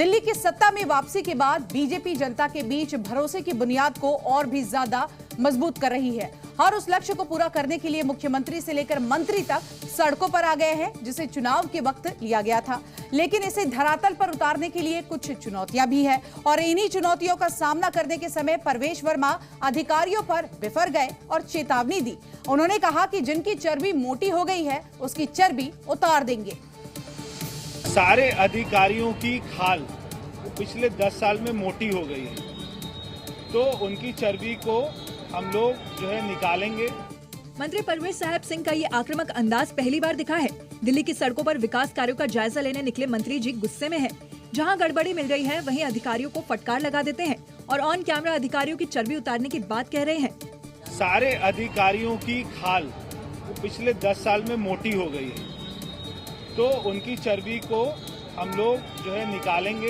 दिल्ली की सत्ता में वापसी के बाद बीजेपी जनता के बीच भरोसे की बुनियाद को और भी ज्यादा मजबूत कर रही है। हर उस लक्ष्य को पूरा करने के लिए मुख्यमंत्री से लेकर मंत्री तक सड़कों पर आ गए हैं, जिसे चुनाव के वक्त लिया गया था। लेकिन इसे धरातल पर उतारने के लिए कुछ चुनौतियां भी है और इन्हीं चुनौतियों का सामना करने के समय परवेश वर्मा अधिकारियों पर बिफर गए और चेतावनी दी। उन्होंने कहा कि जिनकी चर्बी मोटी हो गई है उसकी चर्बी उतार देंगे। सारे अधिकारियों की खाल पिछले 10 साल में मोटी हो गई है, तो उनकी चर्बी को हम लोग जो है निकालेंगे। मंत्री परवेश साहब सिंह का ये आक्रामक अंदाज पहली बार दिखा है। दिल्ली की सड़कों पर विकास कार्यों का जायजा लेने निकले मंत्री जी गुस्से में हैं। जहां गड़बड़ी मिल रही है वहीं अधिकारियों को फटकार लगा देते हैं और ऑन कैमरा अधिकारियों की चर्बी उतारने की बात कह रहे हैं। सारे अधिकारियों की खाल पिछले 10 साल में मोटी हो गई है, तो उनकी चर्बी को हम लोग जो है निकालेंगे।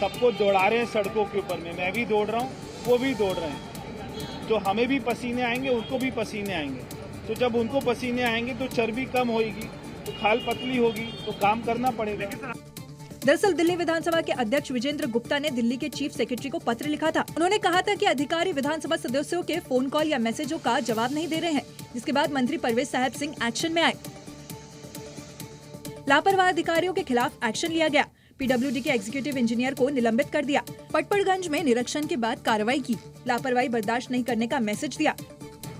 सबको दौड़ा रहे हैं सड़कों के ऊपर में, मैं भी दौड़ रहा हूँ, वो भी दौड़ रहे हैं, तो हमें भी पसीने आएंगे, उनको भी पसीने आएंगे। तो जब उनको पसीने आएंगे तो चर्बी कम होगी, तो खाल पतली होगी, तो काम करना पड़ेगा। दरअसल दिल्ली विधानसभा के अध्यक्ष विजेंद्र गुप्ता ने दिल्ली के चीफ सेक्रेटरी को पत्र लिखा था। उन्होंने कहा था कि अधिकारी विधानसभा सदस्यों के फोन कॉल या मैसेजों का जवाब नहीं दे रहे हैं, जिसके बाद मंत्री परवेश साहब सिंह एक्शन में आए। लापरवाह अधिकारियों के खिलाफ एक्शन लिया गया। पीडब्ल्यूडी के एग्जीक्यूटिव इंजीनियर को निलंबित कर दिया। पटपड़गंज में निरीक्षण के बाद कार्रवाई की। लापरवाही बर्दाश्त नहीं करने का मैसेज दिया।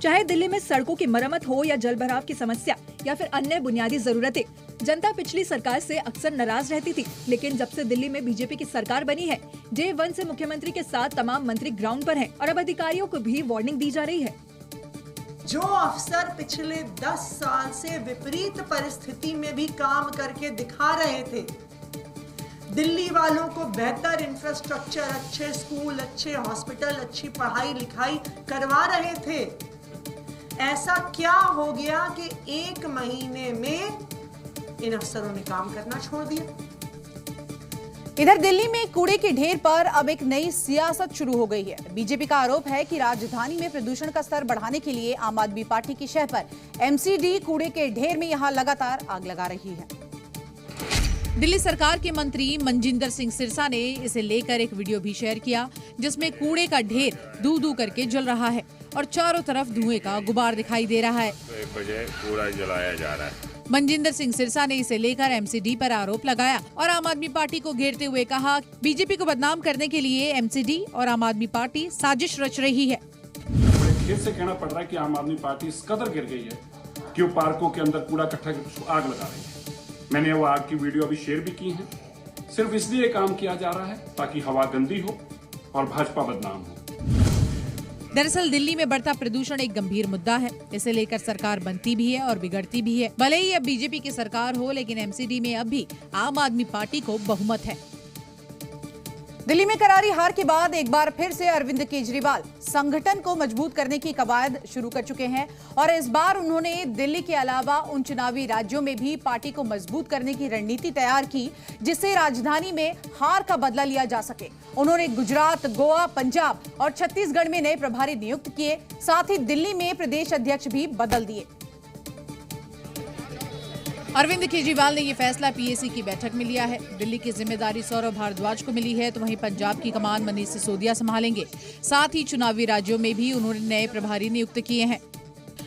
चाहे दिल्ली में सड़कों की मरम्मत हो या जल भराव की समस्या या फिर अन्य बुनियादी जरूरतें, जनता पिछली सरकार से अक्सर नाराज रहती थी। लेकिन जब से दिल्ली में बीजेपी की सरकार बनी है, डे 1 से मुख्यमंत्री के साथ तमाम मंत्री ग्राउंड पर हैं और अब अधिकारियों को भी वार्निंग दी जा रही है। जो अफसर पिछले 10 साल से विपरीत परिस्थिति में भी काम करके दिखा रहे थे, दिल्ली वालों को बेहतर इंफ्रास्ट्रक्चर, अच्छे स्कूल, अच्छे हॉस्पिटल, अच्छी पढ़ाई लिखाई करवा रहे थे, ऐसा क्या हो गया कि 1 महीने में इन अफसरों ने काम करना छोड़ दिया। इधर दिल्ली में कूड़े के ढेर पर अब एक नई सियासत शुरू हो गई है। बीजेपी का आरोप है कि राजधानी में प्रदूषण का स्तर बढ़ाने के लिए आम आदमी पार्टी की शह पर एमसीडी कूड़े के ढेर में यहां लगातार आग लगा रही है। दिल्ली सरकार के मंत्री मनजिंदर सिंह सिरसा ने इसे लेकर एक वीडियो भी शेयर किया, जिसमें कूड़े का ढेर दू दू करके जल रहा है और चारों तरफ धुएं का गुबार दिखाई दे रहा है। एक बजे कूड़ा जलाया जा रहा है। मनजिंदर सिंह सिरसा ने इसे लेकर एमसीडी पर आरोप लगाया और आम आदमी पार्टी को घेरते हुए कहा, बीजेपी को बदनाम करने के लिए एमसीडी और आम आदमी पार्टी साजिश रच रही है। फिर से कहना पड़ रहा है कि आम आदमी पार्टी इस कदर गिर गई है कि वो पार्कों के अंदर कूड़ा इकट्ठा करके आग लगा रही है। मैंने वो आग की वीडियो अभी शेयर भी की है। सिर्फ इसलिए काम किया जा रहा है ताकि हवा गंदी हो और भाजपा बदनाम हो। दरअसल दिल्ली में बढ़ता प्रदूषण एक गंभीर मुद्दा है। इसे लेकर सरकार बनती भी है और बिगड़ती भी है। भले ही अब बीजेपी की सरकार हो, लेकिन एमसीडी में अब भी आम आदमी पार्टी को बहुमत है। दिल्ली में करारी हार के बाद एक बार फिर से अरविंद केजरीवाल संगठन को मजबूत करने की कवायद शुरू कर चुके हैं और इस बार उन्होंने दिल्ली के अलावा उन चुनावी राज्यों में भी पार्टी को मजबूत करने की रणनीति तैयार की, जिससे राजधानी में हार का बदला लिया जा सके। उन्होंने गुजरात, गोवा, पंजाब और छत्तीसगढ़ में नए प्रभारी नियुक्त किए, साथ ही दिल्ली में प्रदेश अध्यक्ष भी बदल दिए। अरविंद केजरीवाल ने ये फैसला पीएसी की बैठक में लिया है। दिल्ली की जिम्मेदारी सौरभ भारद्वाज को मिली है, तो वहीं पंजाब की कमान मनीष सिसोदिया संभालेंगे। साथ ही चुनावी राज्यों में भी उन्होंने नए प्रभारी नियुक्त किए हैं।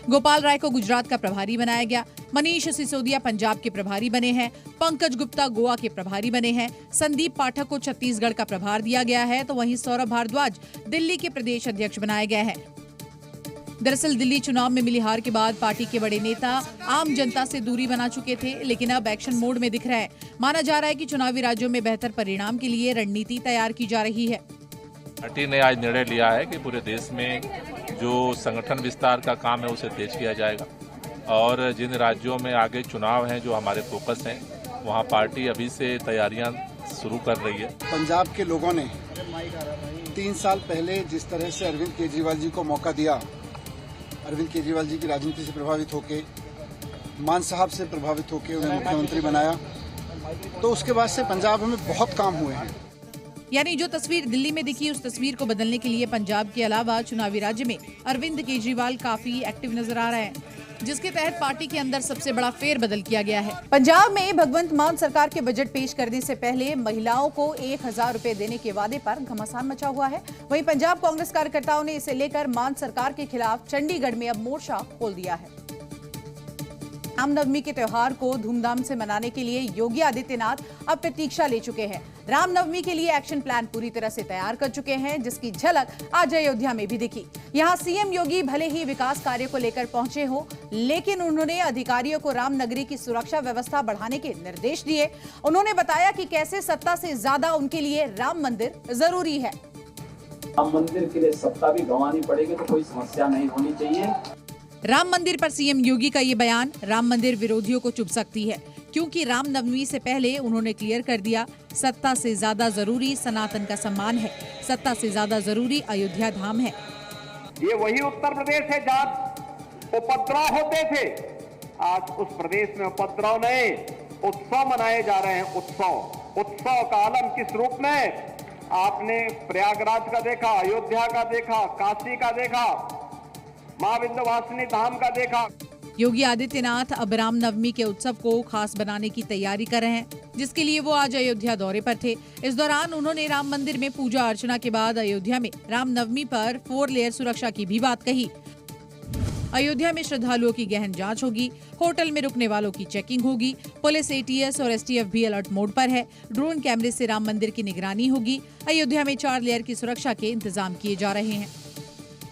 गोपाल राय को गुजरात का प्रभारी बनाया गया, मनीष सिसोदिया पंजाब के प्रभारी बने हैं, पंकज गुप्ता गोवा के प्रभारी बने हैं, संदीप पाठक को छत्तीसगढ़ का प्रभार दिया गया है, तो वहीं सौरभ भारद्वाज दिल्ली के प्रदेश अध्यक्ष बनाए गए हैं। दरअसल दिल्ली चुनाव में मिली हार के बाद पार्टी के बड़े नेता आम जनता से दूरी बना चुके थे, लेकिन अब एक्शन मोड में दिख रहा है। माना जा रहा है कि चुनावी राज्यों में बेहतर परिणाम के लिए रणनीति तैयार की जा रही है। पार्टी ने आज निर्णय लिया है कि पूरे देश में जो संगठन विस्तार का काम है उसे तेज किया जाएगा और जिन राज्यों में आगे चुनाव हैं जो हमारे फोकस हैं, वहाँ पार्टी अभी से तैयारियां शुरू कर रही है। पंजाब के लोगों ने 3 साल पहले जिस तरह से अरविंद केजरीवाल जी को मौका दिया, अरविंद केजरीवाल जी की राजनीति से प्रभावित होके, मान साहब से प्रभावित होके उन्हें मुख्यमंत्री बनाया, तो उसके बाद से पंजाब में बहुत काम हुए हैं। यानी जो तस्वीर दिल्ली में दिखी, उस तस्वीर को बदलने के लिए पंजाब के अलावा चुनावी राज्य में अरविंद केजरीवाल काफी एक्टिव नजर आ रहे हैं। जिसके तहत पार्टी के अंदर सबसे बड़ा फेरबदल किया गया है। पंजाब में भगवंत मान सरकार के बजट पेश करने से पहले महिलाओं को 1000 रुपए देने के वादे पर घमासान मचा हुआ है। वहीं पंजाब कांग्रेस कार्यकर्ताओं ने इसे लेकर मान सरकार के खिलाफ चंडीगढ़ में अब मोर्चा खोल दिया है। रामनवमी के त्योहार को धूमधाम से मनाने के लिए योगी आदित्यनाथ अब प्रतीक्षा ले चुके हैं। रामनवमी के लिए एक्शन प्लान पूरी तरह से तैयार कर चुके हैं, जिसकी झलक आज अयोध्या में भी दिखी। यहां सीएम योगी भले ही विकास कार्य को लेकर पहुंचे हो, लेकिन उन्होंने अधिकारियों को रामनगरी की सुरक्षा व्यवस्था बढ़ाने के निर्देश दिए। उन्होंने बताया कि कैसे सत्ता से ज्यादा उनके लिए राम मंदिर जरूरी है। राम मंदिर के लिए सत्ता भी गंवानी पड़ेगी तो कोई समस्या नहीं होनी चाहिए। राम मंदिर पर सीएम योगी का ये बयान राम मंदिर विरोधियों को चुभ सकती है, क्योंकि रामनवमी से पहले उन्होंने क्लियर कर दिया, सत्ता से ज्यादा जरूरी सनातन का सम्मान है, सत्ता से ज्यादा जरूरी अयोध्या धाम है। ये वही उत्तर प्रदेश है जहाँ उपद्रव होते थे, आज उस प्रदेश में उपद्रव नहीं, उत्सव मनाए जा रहे हैं। उत्सव का आलम किस रूप में? आपने प्रयागराज का देखा, अयोध्या का देखा, काशी का देखा, मां विंध्यवासिनी धाम का देखा। योगी आदित्यनाथ अब रामनवमी के उत्सव को खास बनाने की तैयारी कर रहे हैं, जिसके लिए वो आज अयोध्या दौरे पर थे। इस दौरान उन्होंने राम मंदिर में पूजा अर्चना के बाद अयोध्या में रामनवमी पर 4 लेयर सुरक्षा की भी बात कही। अयोध्या में श्रद्धालुओं की गहन जांच होगी, होटल में रुकने वालों की चेकिंग होगी, पुलिस, एटीएस और एसटीएफ भी अलर्ट मोड पर है। ड्रोन कैमरे से राम मंदिर की निगरानी होगी। अयोध्या में 4 लेयर की सुरक्षा के इंतजाम किए जा रहे हैं।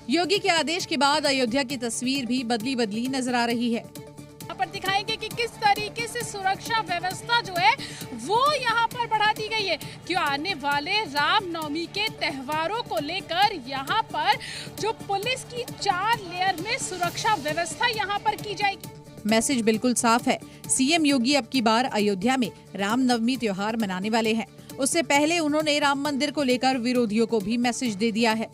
योगी के आदेश के बाद अयोध्या की तस्वीर भी बदली नजर आ रही है। यहाँ पर दिखाएंगे कि किस तरीके से सुरक्षा व्यवस्था जो है वो यहाँ पर बढ़ा दी गई है, क्यों आने वाले रामनवमी के त्योहारों को लेकर यहाँ पर जो पुलिस की 4 लेयर में सुरक्षा व्यवस्था यहाँ पर की जाएगी। मैसेज बिल्कुल साफ है, सीएम योगी अब की बार अयोध्या में रामनवमी त्योहार मनाने वाले हैं। उससे पहले उन्होंने राम मंदिर को लेकर विरोधियों को भी मैसेज दे दिया है।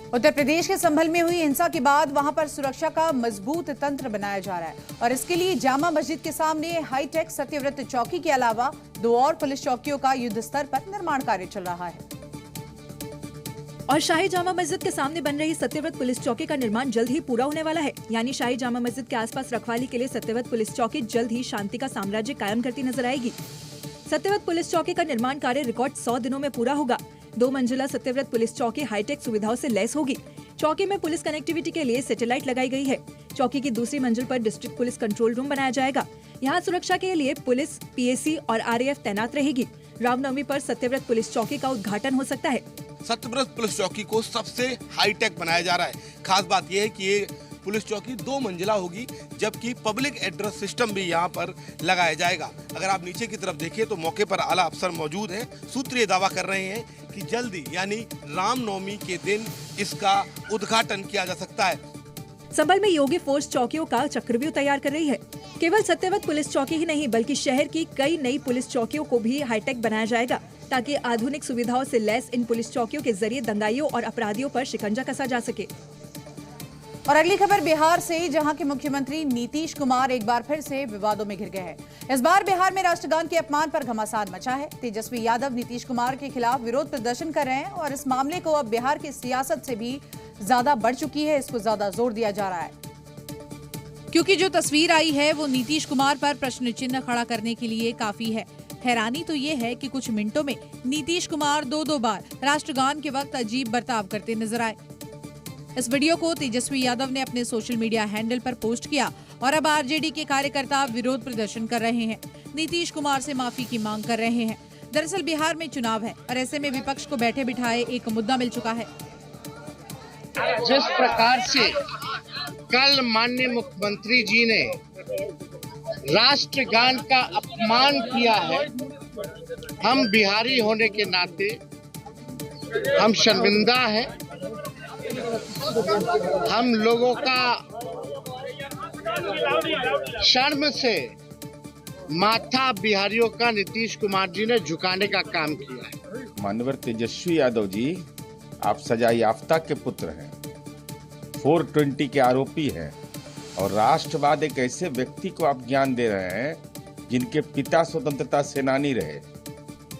उत्तर प्रदेश के संभल में हुई हिंसा के बाद वहां पर सुरक्षा का मजबूत तंत्र बनाया जा रहा है और इसके लिए जामा मस्जिद के सामने हाईटेक सत्यव्रत चौकी के अलावा 2 और पुलिस चौकियों का युद्ध स्तर पर निर्माण कार्य चल रहा है। और शाही जामा मस्जिद के सामने बन रही सत्यव्रत पुलिस चौकी का निर्माण जल्द ही पूरा होने वाला है। यानी शाही जामा मस्जिद के आसपास रखवाली के लिए सत्यव्रत पुलिस चौकी जल्द ही शांति का साम्राज्य कायम करती नजर आएगी। सत्यव्रत पुलिस चौकी का निर्माण कार्य रिकॉर्ड 100 दिनों में पूरा होगा। 2 मंजिला सत्यव्रत पुलिस चौकी हाईटेक सुविधाओं से लैस होगी। चौकी में पुलिस कनेक्टिविटी के लिए सैटेलाइट लगाई गई है। चौकी की दूसरी मंजिल पर डिस्ट्रिक्ट पुलिस कंट्रोल रूम बनाया जाएगा। यहाँ सुरक्षा के लिए पुलिस, पीएसी और आरएएफ तैनात रहेगी। रामनवमी पर सत्यव्रत पुलिस चौकी का उद्घाटन हो सकता है। सत्यव्रत पुलिस चौकी को सबसे हाईटेक बनाया जा रहा है। खास बात यह है कि ये पुलिस चौकी 2 मंजिला होगी, जबकि पब्लिक एड्रेस सिस्टम भी यहाँ पर लगाया जाएगा। अगर आप नीचे की तरफ देखिए तो मौके पर आला अफसर मौजूद हैं। सूत्र ये दावा कर रहे हैं कि जल्दी यानी रामनवमी के दिन इसका उद्घाटन किया जा सकता है। संभल में योगी फोर्स चौकियों का चक्रव्यूह तैयार कर रही है। केवल सत्यव्रत पुलिस चौकी ही नहीं बल्कि शहर की कई नई पुलिस चौकियों को भी हाईटेक बनाया जाएगा, ताकि आधुनिक सुविधाओं से लैस इन पुलिस चौकियों के जरिए दंगाइयों और अपराधियों पर शिकंजा कसा जा सके। और अगली खबर बिहार से, जहां के मुख्यमंत्री नीतीश कुमार एक बार फिर से विवादों में घिर गए हैं। इस बार बिहार में राष्ट्रगान के अपमान पर घमासान मचा है। तेजस्वी यादव नीतीश कुमार के खिलाफ विरोध प्रदर्शन कर रहे हैं और इस मामले को अब बिहार की सियासत से भी ज्यादा बढ़ चुकी है। इसको ज्यादा जोर दिया जा रहा है, क्योंकि जो तस्वीर आई है वो नीतीश कुमार पर प्रश्न चिन्ह खड़ा करने के लिए काफी है। हैरानी तो ये है कि कुछ मिनटों में नीतीश कुमार 2 बार राष्ट्रगान के वक्त अजीब बर्ताव करते नजर आए। इस वीडियो को तेजस्वी यादव ने अपने सोशल मीडिया हैंडल पर पोस्ट किया और अब आरजेडी के कार्यकर्ता विरोध प्रदर्शन कर रहे हैं, नीतीश कुमार से माफी की मांग कर रहे हैं। दरअसल बिहार में चुनाव है और ऐसे में विपक्ष को बैठे बिठाए एक मुद्दा मिल चुका है। जिस प्रकार से कल माननीय मुख्यमंत्री जी ने राष्ट्रगान का अपमान किया है, हम बिहारी होने के नाते हम शर्मिंदा हैं। हम लोगों का शर्म से माथा बिहारियों का नीतीश कुमार जी ने झुकाने का काम किया है। माननीय तेजस्वी यादव जी, आप सजा याफ्ता के पुत्र हैं, 420 के आरोपी हैं और राष्ट्रवाद एक ऐसे व्यक्ति को आप ज्ञान दे रहे हैं जिनके पिता स्वतंत्रता सेनानी रहे।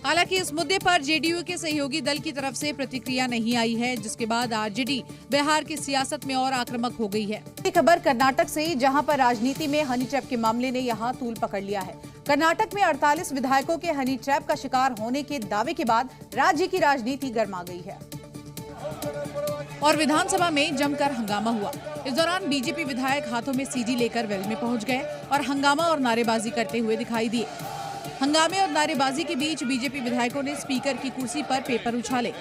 हालांकि इस मुद्दे पर जेडीयू के सहयोगी दल की तरफ से प्रतिक्रिया नहीं आई है, जिसके बाद आरजेडी बिहार की सियासत में और आक्रामक हो गई है। खबर कर्नाटक से, जहां पर राजनीति में हनी ट्रैप के मामले ने यहां तूल पकड़ लिया है। कर्नाटक में 48 विधायकों के हनी ट्रैप का शिकार होने के दावे के बाद राज्य की राजनीति गर्मा गई है और विधानसभा में जमकर हंगामा हुआ। इस दौरान बीजेपी विधायक हाथों में सीडी लेकर वेल में पहुंच गए और हंगामा और नारेबाजी करते हुए दिखाई दिए। हंगामे और नारेबाजी के बीच बीजेपी विधायकों ने स्पीकर की कुर्सी पर पेपर उछाले।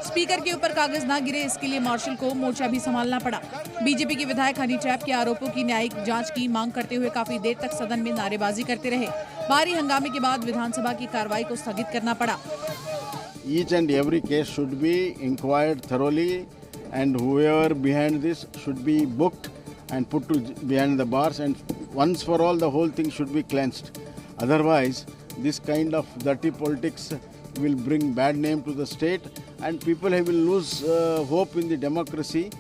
स्पीकर के ऊपर कागज न गिरे, इसके लिए मार्शल को मोर्चा भी संभालना पड़ा। बीजेपी के विधायक हनी ट्रैप के आरोपों की न्यायिक जांच की मांग करते हुए काफी देर तक सदन में नारेबाजी करते रहे। भारी हंगामे के बाद विधानसभा की कार्रवाई को स्थगित करना पड़ा। Each and every case should be inquired thoroughly, and whoever behind this should be booked and put to behind the bars, and once for all the whole thing should be cleansed. Otherwise, this kind of dirty politics will bring bad name to the state, and people will lose hope in the democracy.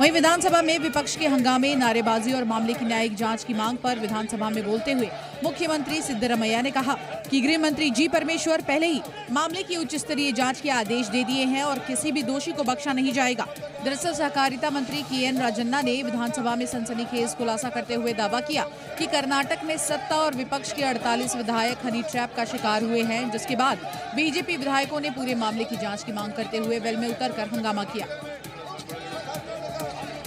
वहीं विधानसभा में विपक्ष के हंगामे, नारेबाजी और मामले की न्यायिक जांच की मांग पर विधानसभा में बोलते हुए मुख्यमंत्री सिद्धरमैया ने कहा कि गृह मंत्री जी परमेश्वर पहले ही मामले की उच्च स्तरीय जांच के आदेश दे दिए हैं और किसी भी दोषी को बख्शा नहीं जाएगा। दरअसल सहकारिता मंत्री KN राजन्ना ने विधानसभा में सनसनीखेज खुलासा करते हुए दावा किया कि कर्नाटक में सत्ता और विपक्ष के 48 विधायक हनी ट्रैप का शिकार हुए हैं, जिसके बाद बीजेपी विधायकों ने पूरे मामले की जाँच की मांग करते हुए वेल में उतरकर हंगामा किया।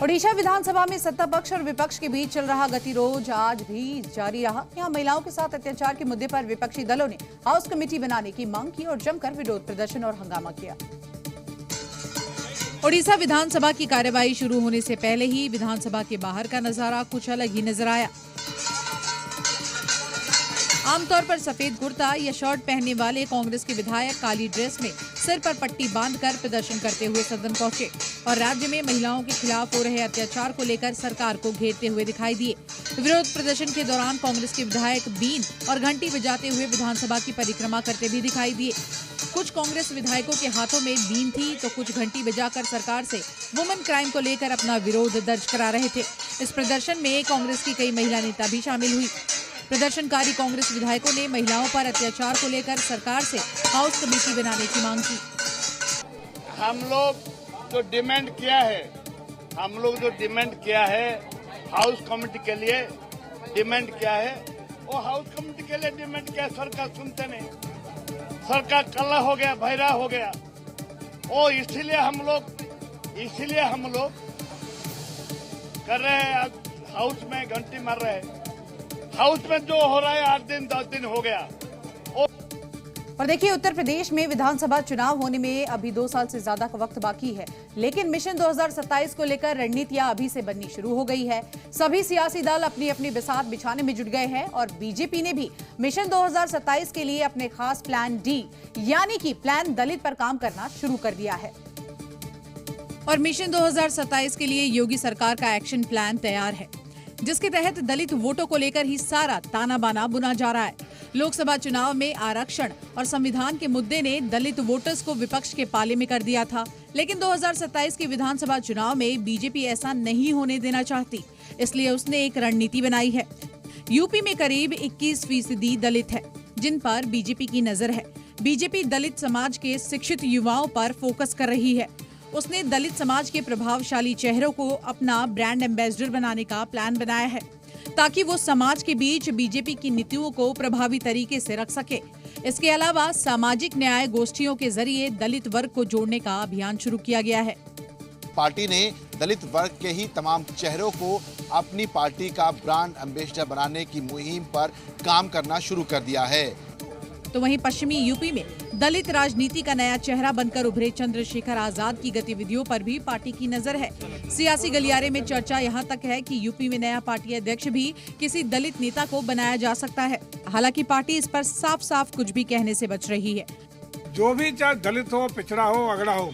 ओडिशा विधानसभा में सत्ता पक्ष और विपक्ष के बीच चल रहा गतिरोध आज भी जारी रहा। यहां महिलाओं के साथ अत्याचार के मुद्दे पर विपक्षी दलों ने हाउस कमेटी बनाने की मांग की और जमकर विरोध प्रदर्शन और हंगामा किया। ओडिशा विधानसभा की कार्यवाही शुरू होने से पहले ही विधानसभा के बाहर का नजारा कुछ अलग ही नजर आया। आमतौर पर सफेद कुर्ता या शर्ट पहनने वाले कांग्रेस के विधायक काली ड्रेस में सिर पर पट्टी बांधकर प्रदर्शन करते हुए सदन पहुंचे और राज्य में महिलाओं के खिलाफ हो रहे अत्याचार को लेकर सरकार को घेरते हुए दिखाई दिए। विरोध प्रदर्शन के दौरान कांग्रेस के विधायक बीन और घंटी बजाते हुए विधानसभा की परिक्रमा करते भी दिखाई दिए। कुछ कांग्रेस विधायकों के हाथों में बीन थी तो कुछ घंटी बजाकर सरकार से वुमेन क्राइम को लेकर अपना विरोध दर्ज करा रहे थे। इस प्रदर्शन में कांग्रेस की कई महिला नेता भी शामिल हुई। प्रदर्शनकारी कांग्रेस विधायकों ने महिलाओं पर अत्याचार को लेकर सरकार से हाउस कमेटी बनाने की मांग की। हम लोग जो डिमांड किया है हाउस कमेटी के लिए डिमांड किया है, वो हाउस कमेटी के लिए डिमांड किया, सरकार सुनते नहीं, सरकार कल्ला हो गया, भैरा हो गया। ओ इसीलिए हम लोग कर रहे हैं, हाउस में घंटी मार रहे हैं। हाउस में जो हो रहा है 8 दिन 10 दिन हो गया। और देखिए, उत्तर प्रदेश में विधानसभा चुनाव होने में अभी 2 साल से ज्यादा का वक्त बाकी है, लेकिन मिशन 2027 को लेकर रणनीतियां अभी से बननी शुरू हो गई है। सभी सियासी दल अपनी अपनी बिसात बिछाने में जुट गए हैं और बीजेपी ने भी मिशन 2027 के लिए अपने खास प्लान डी यानी कि प्लान दलित पर काम करना शुरू कर दिया है। और मिशन 2027 के लिए योगी सरकार का एक्शन प्लान तैयार है, जिसके तहत दलित वोटों को लेकर ही सारा ताना बाना बुना जा रहा है। लोकसभा चुनाव में आरक्षण और संविधान के मुद्दे ने दलित वोटर्स को विपक्ष के पाले में कर दिया था, लेकिन 2027 के विधानसभा चुनाव में बीजेपी ऐसा नहीं होने देना चाहती, इसलिए उसने एक रणनीति बनाई है। यूपी में करीब 21% दलित है, जिन पर बीजेपी की नजर है। बीजेपी दलित समाज के शिक्षित युवाओं पर फोकस कर रही है। उसने दलित समाज के प्रभावशाली चेहरों को अपना ब्रांड एम्बेसडर बनाने का प्लान बनाया है, ताकि वो समाज के बीच बीजेपी की नीतियों को प्रभावी तरीके से रख सके। इसके अलावा सामाजिक न्याय गोष्ठियों के जरिए दलित वर्ग को जोड़ने का अभियान शुरू किया गया है। पार्टी ने दलित वर्ग के ही तमाम चेहरों को अपनी पार्टी का ब्रांड एम्बेसडर बनाने की मुहिम पर काम करना शुरू कर दिया है। तो वहीं पश्चिमी यूपी में दलित राजनीति का नया चेहरा बनकर उभरे चंद्रशेखर आजाद की गतिविधियों पर भी पार्टी की नजर है। सियासी गलियारे में चर्चा यहाँ तक है कि यूपी में नया पार्टी अध्यक्ष भी किसी दलित नेता को बनाया जा सकता है। हालांकि पार्टी इस पर साफ साफ कुछ भी कहने से बच रही है। जो भी, चाहे दलित हो, पिछड़ा हो, अगड़ा हो,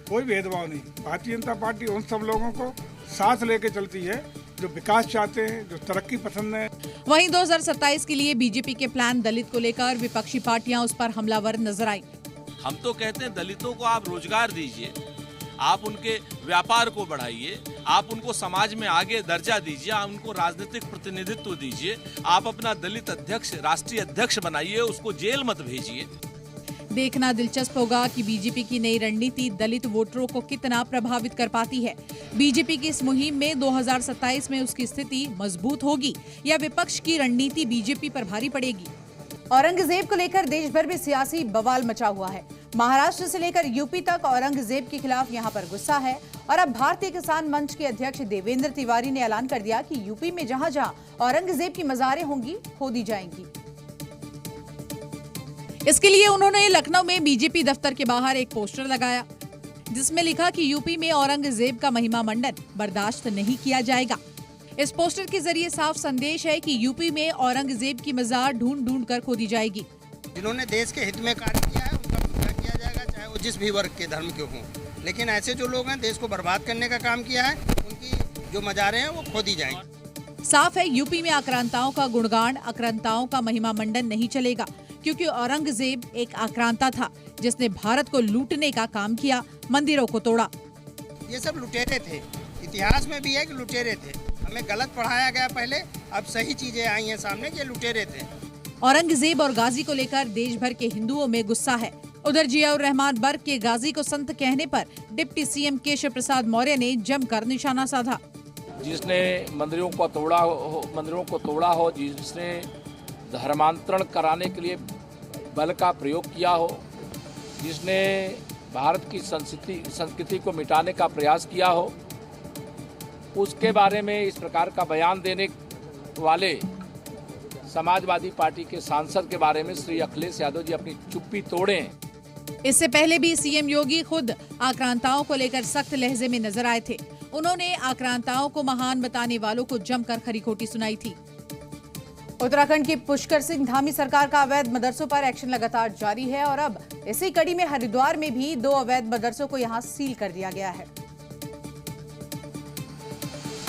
कोई भेदभाव नहीं। भारतीय जनता पार्टी उन सब लोगों को साथ लेके चलती है जो विकास चाहते हैं, जो तरक्की पसंद है। वहीं 2027 के लिए बीजेपी के प्लान दलित को लेकर विपक्षी पार्टियां उस पर हमलावर नजर आई। हम तो कहते हैं दलितों को आप रोजगार दीजिए, आप उनके व्यापार को बढ़ाइए, आप उनको समाज में आगे दर्जा दीजिए, आप उनको राजनीतिक प्रतिनिधित्व दीजिए, आप अपना दलित अध्यक्ष राष्ट्रीय अध्यक्ष बनाइए, उसको जेल मत भेजिए। देखना दिलचस्प होगा कि बीजेपी की नई रणनीति दलित वोटरों को कितना प्रभावित कर पाती है। बीजेपी की इस मुहिम में 2027 में उसकी स्थिति मजबूत होगी या विपक्ष की रणनीति बीजेपी पर भारी पड़ेगी। औरंगजेब को लेकर देश भर में सियासी बवाल मचा हुआ है। महाराष्ट्र से लेकर यूपी तक औरंगजेब के खिलाफ यहां पर गुस्सा है और अब भारतीय किसान मंच के अध्यक्ष देवेंद्र तिवारी ने ऐलान कर दिया कि यूपी में जहां जहां औरंगजेब की मज़ारें होंगी खोदी जाएंगी। इसके लिए उन्होंने लखनऊ में बीजेपी दफ्तर के बाहर एक पोस्टर लगाया जिसमें लिखा कि यूपी में औरंगजेब का महिमा मंडन बर्दाश्त नहीं किया जाएगा। इस पोस्टर के जरिए साफ संदेश है कि यूपी में औरंगजेब की मजार ढूंढ ढूंढ कर खोदी जाएगी। जिन्होंने देश के हित में कार्य किया है उनका पूरा किया जाएगा, चाहे वो जिस भी वर्ग के धर्म के हों। लेकिन ऐसे जो लोग हैं देश को बर्बाद करने का काम किया है, उनकी जो मजारें हैं वो खोदी जाएंगी। साफ है यूपी में आक्रांताओं का गुणगान, आक्रांताओं का महिमा मंडन नहीं चलेगा, क्योंकि औरंगजेब एक आक्रांता था जिसने भारत को लूटने का काम किया, मंदिरों को तोड़ा। ये सब लुटेरे थे, इतिहास में भी है कि लुटेरे थे। हमें गलत पढ़ाया गया पहले, अब सही चीजें आई हैं सामने कि लुटेरे थे। औरंगजेब और गाजी को लेकर देश भर के हिंदुओं में गुस्सा है। उधर जियाउर रहमान बर्क के गाजी को संत कहने पर डिप्टी सीएम केशव प्रसाद मौर्य ने जमकर निशाना साधा। जिसने मंदिरों को तोड़ा हो, जिसने धर्मांतरण कराने के लिए बल का प्रयोग किया हो, जिसने भारत की संस्कृति को मिटाने का प्रयास किया हो, उसके बारे में इस प्रकार का बयान देने वाले समाजवादी पार्टी के सांसद के बारे में श्री अखिलेश यादव जी अपनी चुप्पी तोड़े। इससे पहले भी सीएम योगी खुद आक्रांताओं को लेकर सख्त लहजे में नजर आए थे। उन्होंने आक्रांताओं को महान बताने वालों को जमकर खरी खोटी सुनाई थी। उत्तराखंड की पुष्कर सिंह धामी सरकार का अवैध मदरसों पर एक्शन लगातार जारी है और अब इसी कड़ी में हरिद्वार में भी 2 अवैध मदरसों को यहां सील कर दिया गया है।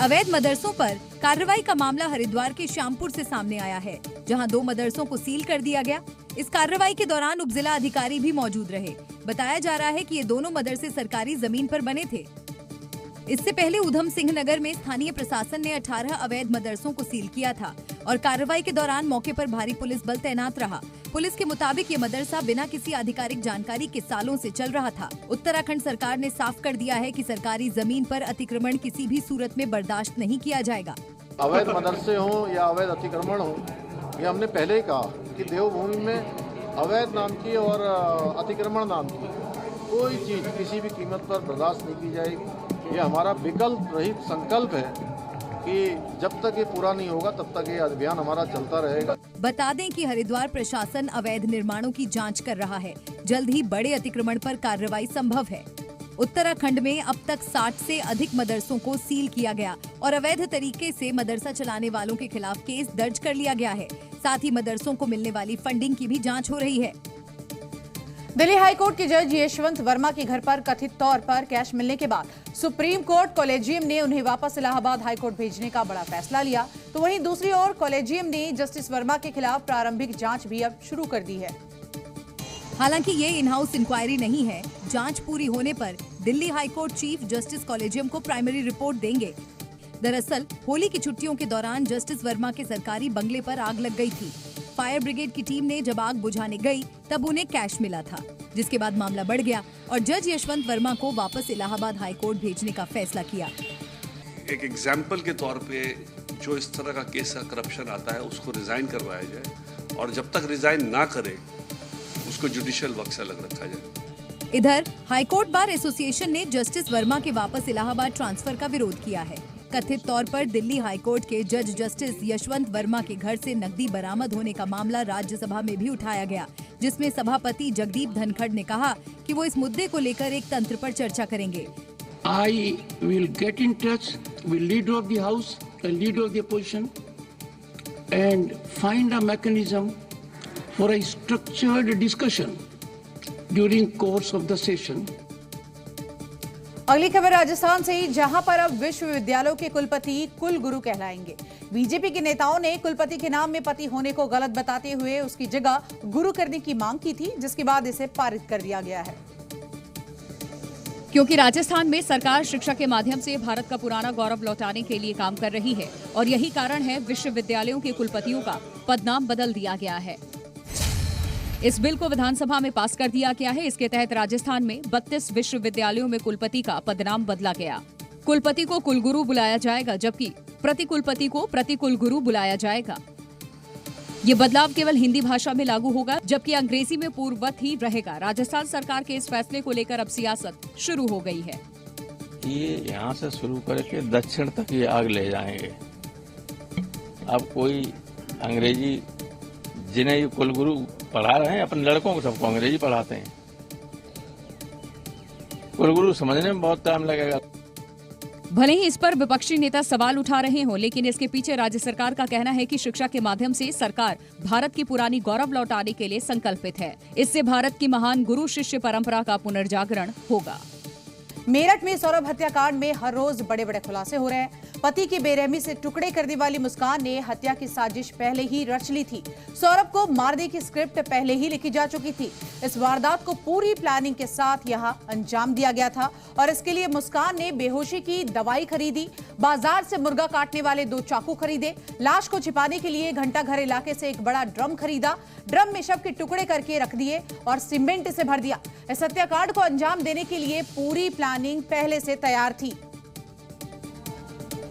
अवैध मदरसों पर कार्रवाई का मामला हरिद्वार के श्यामपुर से सामने आया है, जहां 2 मदरसों को सील कर दिया गया। इस कार्रवाई के दौरान उपजिला अधिकारी भी मौजूद रहे। बताया जा रहा है कि ये दोनों मदरसे सरकारी जमीन पर बने थे। इससे पहले उधम सिंह नगर में स्थानीय प्रशासन ने 18 अवैध मदरसों को सील किया था और कार्रवाई के दौरान मौके पर भारी पुलिस बल तैनात रहा। पुलिस के मुताबिक ये मदरसा बिना किसी आधिकारिक जानकारी के सालों से चल रहा था। उत्तराखंड सरकार ने साफ कर दिया है कि सरकारी जमीन पर अतिक्रमण किसी भी सूरत में बर्दाश्त नहीं किया जाएगा। अवैध मदरसे हो या अवैध अतिक्रमण हो, ये हमने पहले ही कहा कि देवभूमि में अवैध नाम की और अतिक्रमण नाम की कोई चीज किसी भी कीमत पर बर्दाश्त नहीं की जाएगी। ये हमारा विकल्प रहित संकल्प है कि जब तक ये पूरा नहीं होगा तब तक ये अभियान हमारा चलता रहेगा। बता दें कि हरिद्वार प्रशासन अवैध निर्माणों की जांच कर रहा है। जल्द ही बड़े अतिक्रमण पर कार्रवाई संभव है। उत्तराखंड में अब तक 60 से अधिक मदरसों को सील किया गया और अवैध तरीके से मदरसा चलाने वालों के खिलाफ केस दर्ज कर लिया गया है। साथ ही मदरसों को मिलने वाली फंडिंग की भी जांच हो रही है। दिल्ली हाईकोर्ट के जज यशवंत वर्मा के घर पर कथित तौर पर कैश मिलने के बाद सुप्रीम कोर्ट कॉलेजियम ने उन्हें वापस इलाहाबाद हाईकोर्ट भेजने का बड़ा फैसला लिया। तो वहीं दूसरी ओर कॉलेजियम ने जस्टिस वर्मा के खिलाफ प्रारंभिक जांच भी अब शुरू कर दी है। हालांकि ये इन हाउस इंक्वायरी नहीं है। जांच पूरी होने पर Delhi high court chief justice collegium को प्राइमरी रिपोर्ट देंगे। दरअसल होली की छुट्टियों के दौरान जस्टिस वर्मा के सरकारी बंगले पर आग लग गई थी। फायर ब्रिगेड की टीम ने जब आग बुझाने गई तब उन्हें कैश मिला था, जिसके बाद मामला बढ़ गया और जज यशवंत वर्मा को वापस इलाहाबाद हाईकोर्ट भेजने का फैसला किया। एक एग्जाम्पल के तौर पे जो इस तरह का केस का करप्शन आता है उसको रिजाइन करवाया जाए और जब तक रिजाइन ना करे उसको जुडिशियल वर्क से अलग रखा जाए। इधर हाईकोर्ट बार एसोसिएशन ने जस्टिस वर्मा के वापस इलाहाबाद ट्रांसफर का विरोध किया है। कथित तौर पर दिल्ली हाईकोर्ट के जज जस्टिस यशवंत वर्मा के घर से नकदी बरामद होने का मामला राज्यसभा में भी उठाया गया, जिसमें सभापति जगदीप धनखड़ ने कहा कि वो इस मुद्दे को लेकर एक तंत्र पर चर्चा करेंगे। I will get in touch with leader of the house and leader of the opposition and find a mechanism for a structured discussion during course of the session. अगली खबर राजस्थान से ही, जहां पर अब विश्वविद्यालयों के कुलपति कुल गुरु कहलाएंगे। बीजेपी के नेताओं ने कुलपति के नाम में पति होने को गलत बताते हुए उसकी जगह गुरु करने की मांग की थी, जिसके बाद इसे पारित कर दिया गया है। क्योंकि राजस्थान में सरकार शिक्षा के माध्यम से भारत का पुराना गौरव लौटाने के लिए काम कर रही है और यही कारण है विश्वविद्यालयों के कुलपतियों का पदनाम बदल दिया गया है। इस बिल को विधानसभा में पास कर दिया गया है। इसके तहत राजस्थान में 32 विश्वविद्यालयों में कुलपति का पदनाम बदला गया। कुलपति को कुलगुरु बुलाया जाएगा, जबकि प्रति कुलपति को प्रति कुलगुरु बुलाया जाएगा। ये बदलाव केवल हिंदी भाषा में लागू होगा, जबकि अंग्रेजी में पूर्ववत ही रहेगा। राजस्थान सरकार के इस फैसले को लेकर अब सियासत शुरू हो गई है। ये यहाँ से शुरू करके दक्षिण तक ये आग ले जाएंगे। अब कोई अंग्रेजी, जिन्हें ये कुलगुरु पढ़ा रहे हैं अपने लड़कों को, सबको अंग्रेजी पढ़ाते हैं। कुलगुरु समझने में बहुत टाइम लगेगा। भले ही इस पर विपक्षी नेता सवाल उठा रहे हों, लेकिन इसके पीछे राज्य सरकार का कहना है कि शिक्षा के माध्यम से सरकार भारत की पुरानी गौरव लौटाने के लिए संकल्पित है। इससे भारत की महान गुरु शिष्य परंपरा का पुनर्जागरण होगा। मेरठ में सौरभ हत्याकांड में हर रोज बड़े बड़े खुलासे हो रहे हैं। पति की बेरहमी से टुकड़े करने वाली मुस्कान ने हत्या की साजिश पहले ही रच ली थी। सौरभ को मारने की स्क्रिप्ट पहले ही लिखी जा चुकी थी। इस वारदात को पूरी प्लानिंग के साथ यहां अंजाम दिया गया था और इसके लिए मुस्कान ने बेहोशी की दवाई खरीदी, बाजार से मुर्गा काटने वाले 2 चाकू खरीदे, लाश को छिपाने के लिए घंटा घर इलाके से एक बड़ा ड्रम खरीदा, ड्रम में शव के टुकड़े करके रख दिए और सीमेंट से भर दिया। इस हत्याकांड को अंजाम देने के लिए पूरी प्लानिंग पहले से तैयार थी।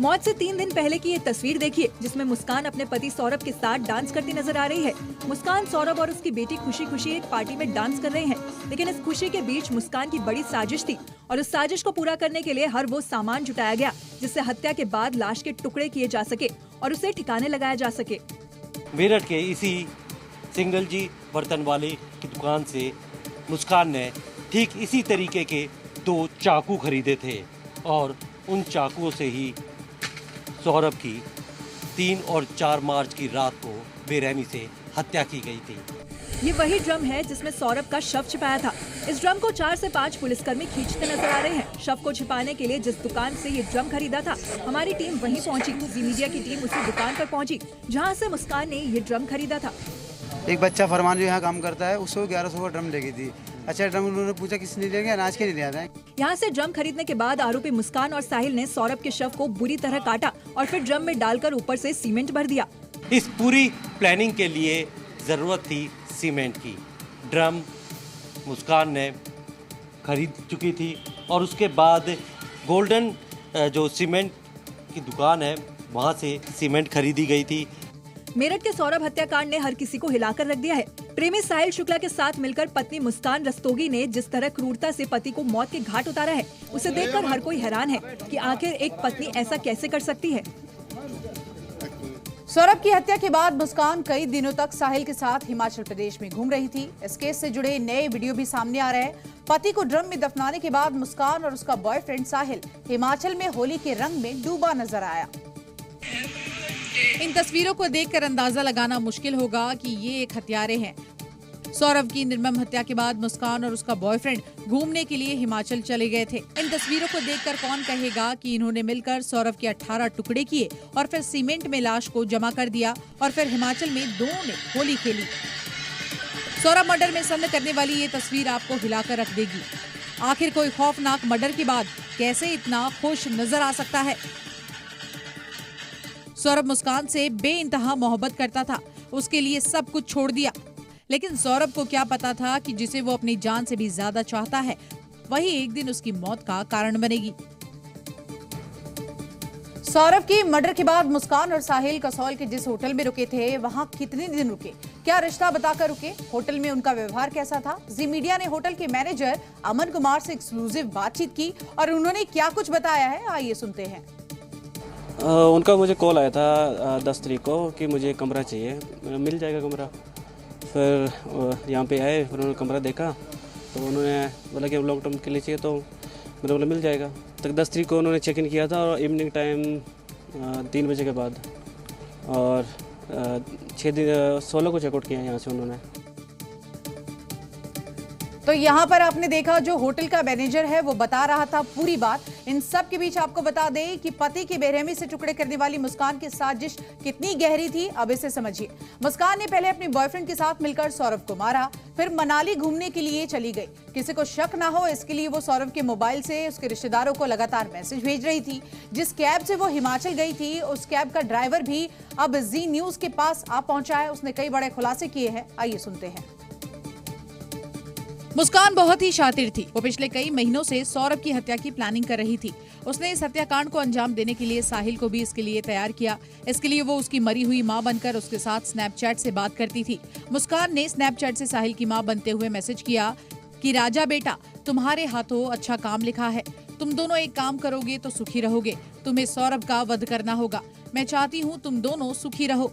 मौत से 3 दिन पहले की ये तस्वीर देखिए, जिसमें मुस्कान अपने पति सौरभ के साथ डांस करती नजर आ रही है। मुस्कान, सौरभ और उसकी बेटी खुशी खुशी एक पार्टी में डांस कर रहे हैं, लेकिन इस खुशी के बीच मुस्कान की बड़ी साजिश थी और उस साजिश को पूरा करने के लिए हर वो सामान जुटाया गया जिससे हत्या के बाद लाश के टुकड़े किए जा सके और उसे ठिकाने लगाया जा सके। मेरठ के इसी सिंगल जी बर्तन वाले की दुकान से मुस्कान ने ठीक इसी तरीके के 2 चाकू खरीदे थे और उन चाकुओं से ही सौरभ की 3 और 4 मार्च की रात को बेरहमी से हत्या की गई थी। ये वही ड्रम है जिसमें सौरभ का शव छिपाया था। इस ड्रम को 4 से 5 पुलिसकर्मी खींचते नजर आ रहे हैं। शव को छिपाने के लिए जिस दुकान से ये ड्रम खरीदा था, हमारी टीम वहीं पहुंची। जी मीडिया की टीम उसी दुकान पर पहुंची जहां से मुस्कान ने ये ड्रम खरीदा था। एक बच्चा फरमान जो यहाँ काम करता है, उसको 1100 का ड्रम ले गई थी। अच्छा ड्रम उन्होंने पूछा किसने ले गया, अनाज के लिए लिया था। यहाँ से ड्रम खरीदने के बाद आरोपी मुस्कान और साहिल ने सौरभ के शव को बुरी तरह काटा और फिर ड्रम में डालकर ऊपर से सीमेंट भर दिया। इस पूरी प्लानिंग के लिए जरूरत थी सीमेंट की। ड्रम मुस्कान ने खरीद चुकी थी और उसके बाद गोल्डन जो सीमेंट की दुकान है वहाँ से सीमेंट खरीदी गई थी। मेरठ के सौरभ हत्याकांड ने हर किसी को हिलाकर रख दिया है। प्रेमी साहिल शुक्ला के साथ मिलकर पत्नी मुस्कान रस्तोगी ने जिस तरह क्रूरता से पति को मौत के घाट उतारा है, उसे देखकर हर कोई हैरान है कि आखिर एक पत्नी ऐसा कैसे कर सकती है। सौरभ की हत्या के बाद मुस्कान कई दिनों तक साहिल के साथ हिमाचल प्रदेश में घूम रही थी। इस केस से जुड़े नए वीडियो भी सामने आ रहे हैं। पति को ड्रम में दफनाने के बाद मुस्कान और उसका बॉयफ्रेंड साहिल हिमाचल में होली के रंग में डूबा नजर आया। इन तस्वीरों को देखकर अंदाजा लगाना मुश्किल होगा कि ये एक हत्यारे हैं। सौरभ की निर्मम हत्या के बाद मुस्कान और उसका बॉयफ्रेंड घूमने के लिए हिमाचल चले गए थे। इन तस्वीरों को देखकर कौन कहेगा कि इन्होंने मिलकर सौरभ के 18 टुकड़े किए और फिर सीमेंट में लाश को जमा कर दिया और फिर हिमाचल में दोनों ने होली खेली। सौरभ मर्डर में संग करने वाली ये तस्वीर आपको हिलाकर रख देगी। आखिर कोई खौफनाक मर्डर के बाद कैसे इतना खुश नजर आ सकता है। सौरभ मुस्कान से बेइंतहा मोहब्बत करता था, उसके लिए सब कुछ छोड़ दिया, लेकिन सौरभ को क्या पता था कि जिसे वो अपनी जान से भी ज्यादा चाहता है वही एक दिन उसकी मौत का कारण बनेगी। सौरभ की मर्डर के बाद मुस्कान और साहिल कसौल के जिस होटल में रुके थे, वहां कितने दिन रुके, क्या रिश्ता बताकर रुके, होटल में उनका व्यवहार कैसा था। जी मीडिया ने होटल के मैनेजर अमन कुमार से एक्सक्लूसिव बातचीत की और उन्होंने क्या कुछ बताया है, आइए सुनते हैं। उनका मुझे कॉल आया था 10 तारीख को कि मुझे कमरा चाहिए, मिल जाएगा कमरा। फिर यहाँ पे आए, फिर उन्होंने कमरा देखा तो उन्होंने बोला कि लॉन्ग टर्म के लिए चाहिए, तो मैंने बोला मिल जाएगा। तक 10 तारीख को उन्होंने चेक इन किया था और इवनिंग टाइम 3 बजे के बाद, और 16 को चेकआउट किया यहाँ से उन्होंने। तो यहाँ पर आपने देखा जो होटल का मैनेजर है वो बता रहा था पूरी बात। इन सब के बीच आपको बता दें कि पति की बेरहमी से टुकड़े करने वाली मुस्कान की साजिश कितनी गहरी थी, अब इसे समझिए। मुस्कान ने पहले अपने बॉयफ्रेंड के साथ मिलकर सौरभ को मारा, फिर मनाली घूमने के लिए चली गई। किसी को शक ना हो इसके लिए वो सौरभ के मोबाइल से उसके रिश्तेदारों को लगातार मैसेज भेज रही थी। जिस कैब से वो हिमाचल गई थी उस कैब का ड्राइवर भी अब जी न्यूज के पास आ पहुंचा है। उसने कई बड़े खुलासे किए हैं, आइए सुनते हैं। मुस्कान बहुत ही शातिर थी। वो पिछले कई महीनों से सौरभ की हत्या की प्लानिंग कर रही थी। उसने इस हत्याकांड को अंजाम देने के लिए साहिल को भी इसके लिए तैयार किया। इसके लिए वो उसकी मरी हुई मां बनकर उसके साथ स्नैपचैट से बात करती थी। मुस्कान ने स्नैपचैट से साहिल की मां बनते हुए मैसेज किया कि राजा बेटा, तुम्हारे हाथों अच्छा काम लिखा है। तुम दोनों एक काम करोगे तो सुखी रहोगे। तुम्हें सौरभ का वध करना होगा। मैं चाहती हूँ तुम दोनों सुखी रहो।